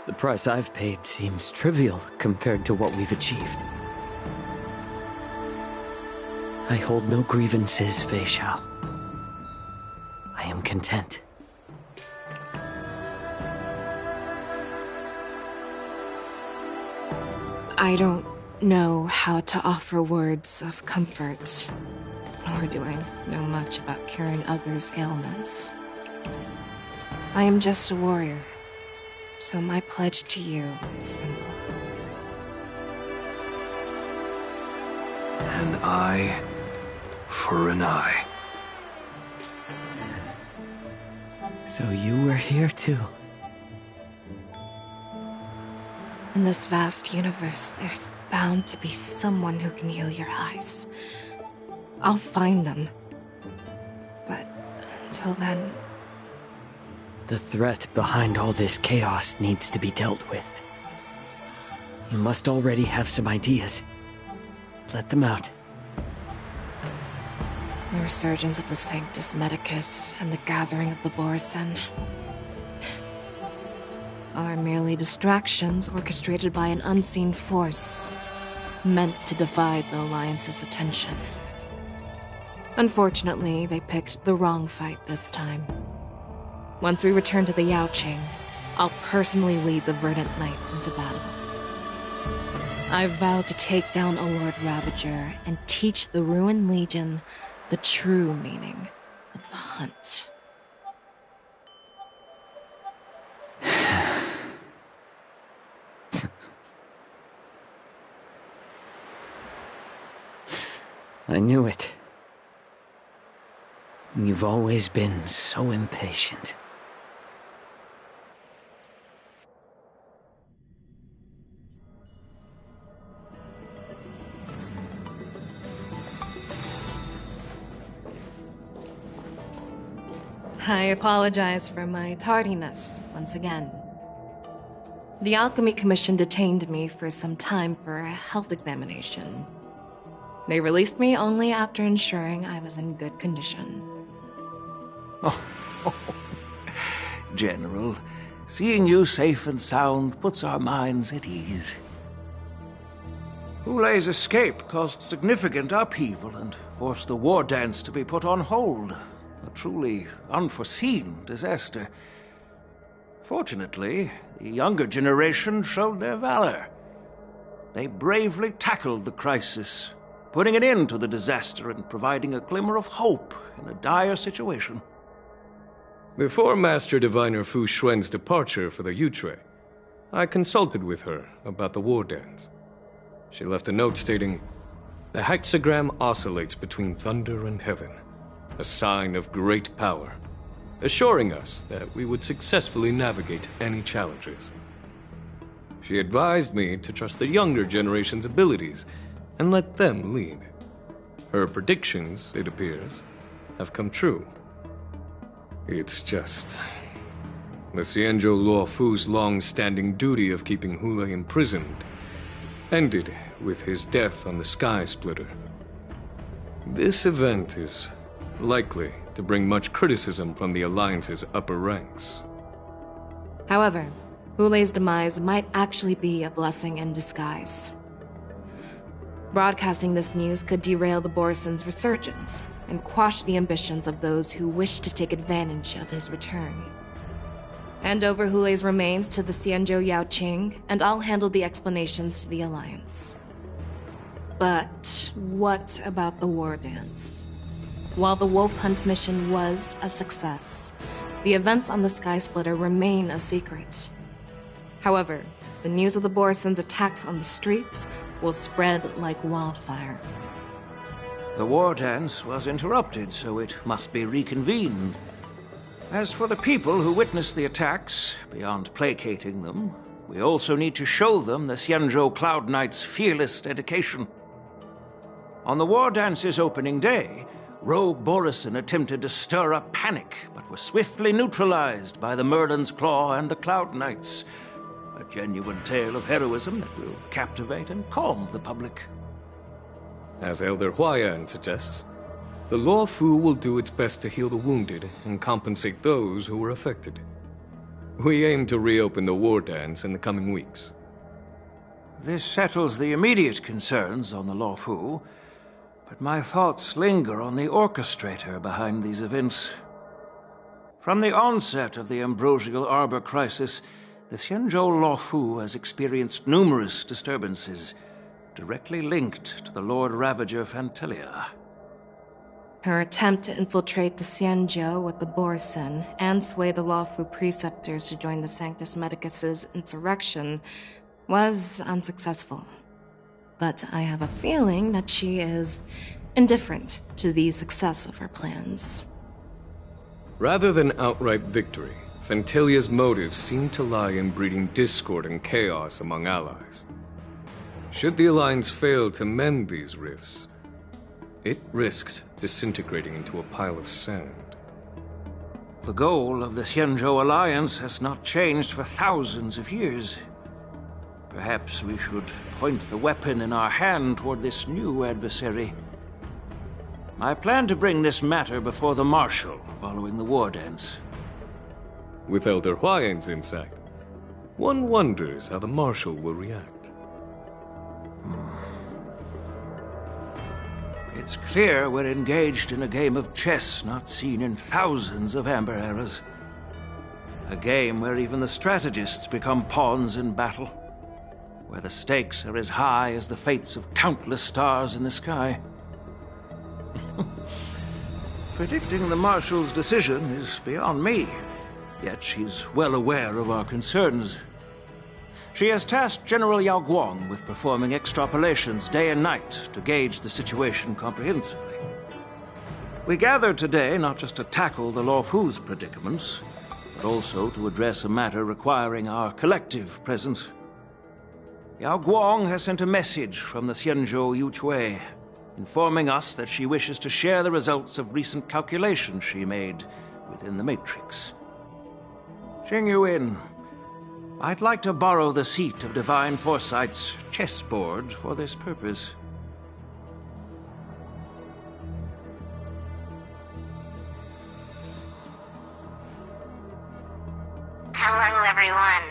the price I've paid seems trivial compared to what we've achieved. I hold no grievances, Fei Xiao. I am content. I don't know how to offer words of comfort, nor do I know much about curing others' ailments. I am just a warrior, so my pledge to you is simple. An eye for an eye. So you were here too. In this vast universe, there's bound to be someone who can heal your eyes. I'll find them. But until then... The threat behind all this chaos needs to be dealt with. You must already have some ideas. Let them out. The resurgence of the Sanctus Medicus and the gathering of the Borisin are merely distractions orchestrated by an unseen force, meant to divide the Alliance's attention. Unfortunately, they picked the wrong fight this time. Once we return to the Yaoqing, I'll personally lead the Verdant Knights into battle. I vow to take down a Lord Ravager and teach the Ruined Legion the true meaning of the hunt. I knew it. You've always been so impatient. I apologize for my tardiness once again. The Alchemy Commission detained me for some time for a health examination. They released me only after ensuring I was in good condition. General, seeing you safe and sound puts our minds at ease. Hulei's escape caused significant upheaval and forced the war dance to be put on hold. A truly unforeseen disaster. Fortunately, the younger generation showed their valor. They bravely tackled the crisis, putting an end to the disaster and providing a glimmer of hope in a dire situation. Before Master Diviner Fu Xuan's departure for the Yutre, I consulted with her about the war dance. She left a note stating, "The hexagram oscillates between thunder and heaven, a sign of great power, assuring us that we would successfully navigate any challenges." She advised me to trust the younger generation's abilities and let them lead. Her predictions, it appears, have come true. It's just... the Xianzhou Luo Fu's long-standing duty of keeping Hulei imprisoned ended with his death on the Sky Splitter. This event is likely to bring much criticism from the Alliance's upper ranks. However, Hulei's demise might actually be a blessing in disguise. Broadcasting this news could derail the Borison's resurgence and quash the ambitions of those who wish to take advantage of his return. Hand over Hulei's remains to the Xianzhou Yaoqing, and I'll handle the explanations to the Alliance. But what about the war dance? While the Wolf Hunt mission was a success, the events on the Sky Splitter remain a secret. However, the news of the Borison's attacks on the streets will spread like wildfire. The war dance was interrupted, so it must be reconvened. As for the people who witnessed the attacks, beyond placating them, we also need to show them the Xianzhou Cloud Knight's fearless dedication. On the war dance's opening day, Rogue Borison attempted to stir up panic, but was swiftly neutralized by the Merlin's Claw and the Cloud Knights. A genuine tale of heroism that will captivate and calm the public. As Elder Huayan suggests, the Luo Fu will do its best to heal the wounded and compensate those who were affected. We aim to reopen the war dance in the coming weeks. This settles the immediate concerns on the Luo Fu, but my thoughts linger on the orchestrator behind these events. From the onset of the Ambrosial Arbor crisis, the Xianzhou Luo Fu has experienced numerous disturbances, directly linked to the Lord Ravager Fantelia. Her attempt to infiltrate the Xianzhou with the Borison and sway the Luo Fu preceptors to join the Sanctus Medicus's insurrection was unsuccessful. But I have a feeling that she is indifferent to the success of her plans. Rather than outright victory, Fantelia's motives seem to lie in breeding discord and chaos among allies. Should the Alliance fail to mend these rifts, it risks disintegrating into a pile of sand. The goal of the Xianzhou Alliance has not changed for thousands of years. Perhaps we should point the weapon in our hand toward this new adversary. I plan to bring this matter before the Marshal following the war dance. With Elder Huayan's insight, one wonders how the Marshal will react. It's clear we're engaged in a game of chess not seen in thousands of Amber Eras. A game where even the strategists become pawns in battle, where the stakes are as high as the fates of countless stars in the sky. Predicting the Marshal's decision is beyond me, yet she's well aware of our concerns. She has tasked General Yao Guang with performing extrapolations day and night to gauge the situation comprehensively. We gathered today not just to tackle the Luofu's predicaments, but also to address a matter requiring our collective presence. Yao Guang has sent a message from the Xianzhou Yuchui, informing us that she wishes to share the results of recent calculations she made within the Matrix. Xing Yuan, I'd like to borrow the seat of Divine Foresight's chessboard for this purpose. Hello, everyone.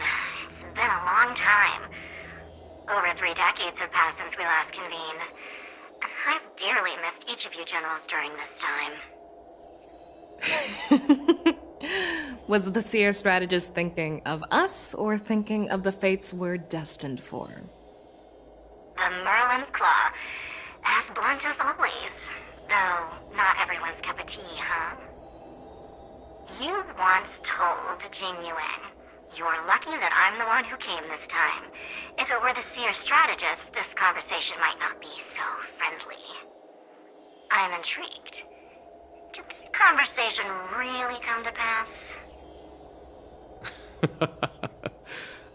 It's been a long time. Over 3 decades have passed since we last convened. And I've dearly missed each of you generals during this time. Was the seer strategist thinking of us, or thinking of the fates we're destined for? The Merlin's Claw. As blunt as always. Though, not everyone's cup of tea, huh? You once told Jing Yuan, "You're lucky that I'm the one who came this time. If it were the seer strategist, this conversation might not be so friendly." I'm intrigued. Did the conversation really come to pass?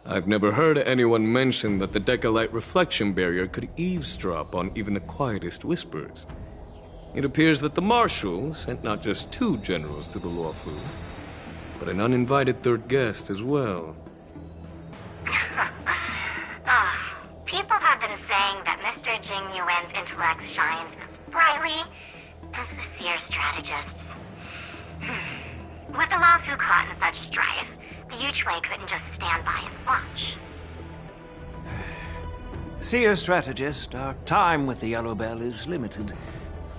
I've never heard anyone mention that the Decalite reflection barrier could eavesdrop on even the quietest whispers. It appears that the Marshal sent not just 2 generals to the Luofu, but an uninvited 3rd guest as well. People have been saying that Mr. Jing Yuan's intellect shines as brightly as the seer strategist's. With the Luofu caught in such strife, the Yuchui couldn't just stand by and watch. Seer strategist, our time with the Yellow Bell is limited.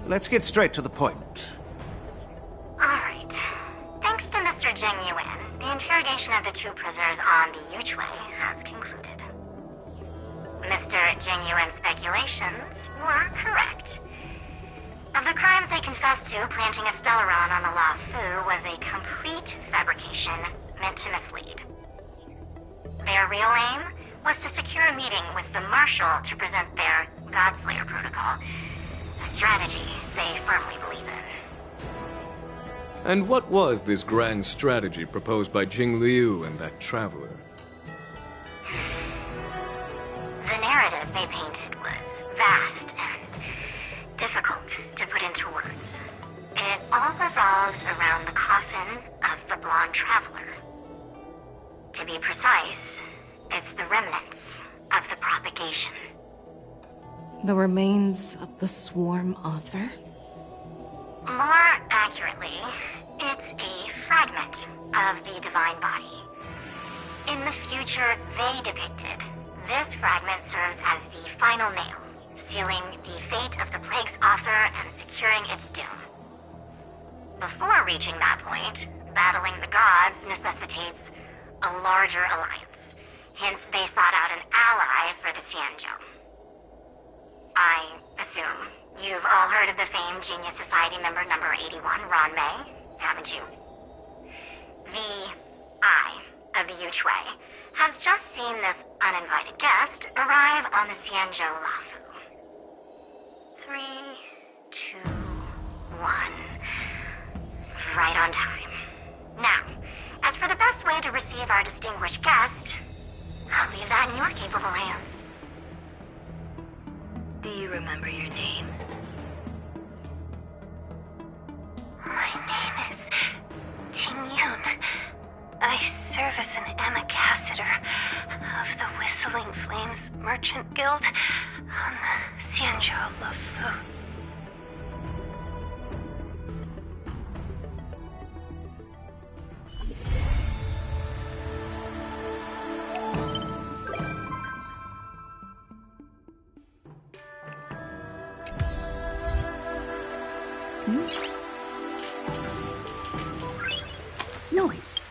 Let's get straight to the point. Alright. Thanks to Mr. Jing Yuan, the interrogation of the 2 prisoners on the Yuchui has concluded. Mr. Jing Yuan's speculations were correct. Of the crimes they confessed to, planting a Stellaron on the Luofu was a complete fabrication meant to mislead. Their real aim was to secure a meeting with the Marshal to present their Godslayer protocol, a strategy they firmly believe in. And what was this grand strategy proposed by Jing Liu and that traveler? The narrative they painted was vast and difficult to put into words. It all revolves around the coffin of the blonde traveler. To be precise, it's the remnants of the propagation. The remains of the Swarm Author? More accurately, it's a fragment of the Divine Body. In the future they depicted, this fragment serves as the final nail, sealing the fate of the Plague's author and securing its doom. Before reaching that point, battling the gods necessitates a larger alliance. Hence, they sought out an ally for the Xianzhou. I assume you've all heard of the famed Genius Society member number 81, Ron Mei, haven't you? The Eye of the Yuchui has just seen this uninvited guest arrive on the Xianzhou Luofu. 3, 2, 1. Right on time. Now, as for the best way to receive our distinguished guest, I'll leave that in your capable hands. Do you remember your name? My name is Ting Yun. I serve as an ambassador of the Whistling Flames Merchant Guild on the Xianzhou Luofu. Noise.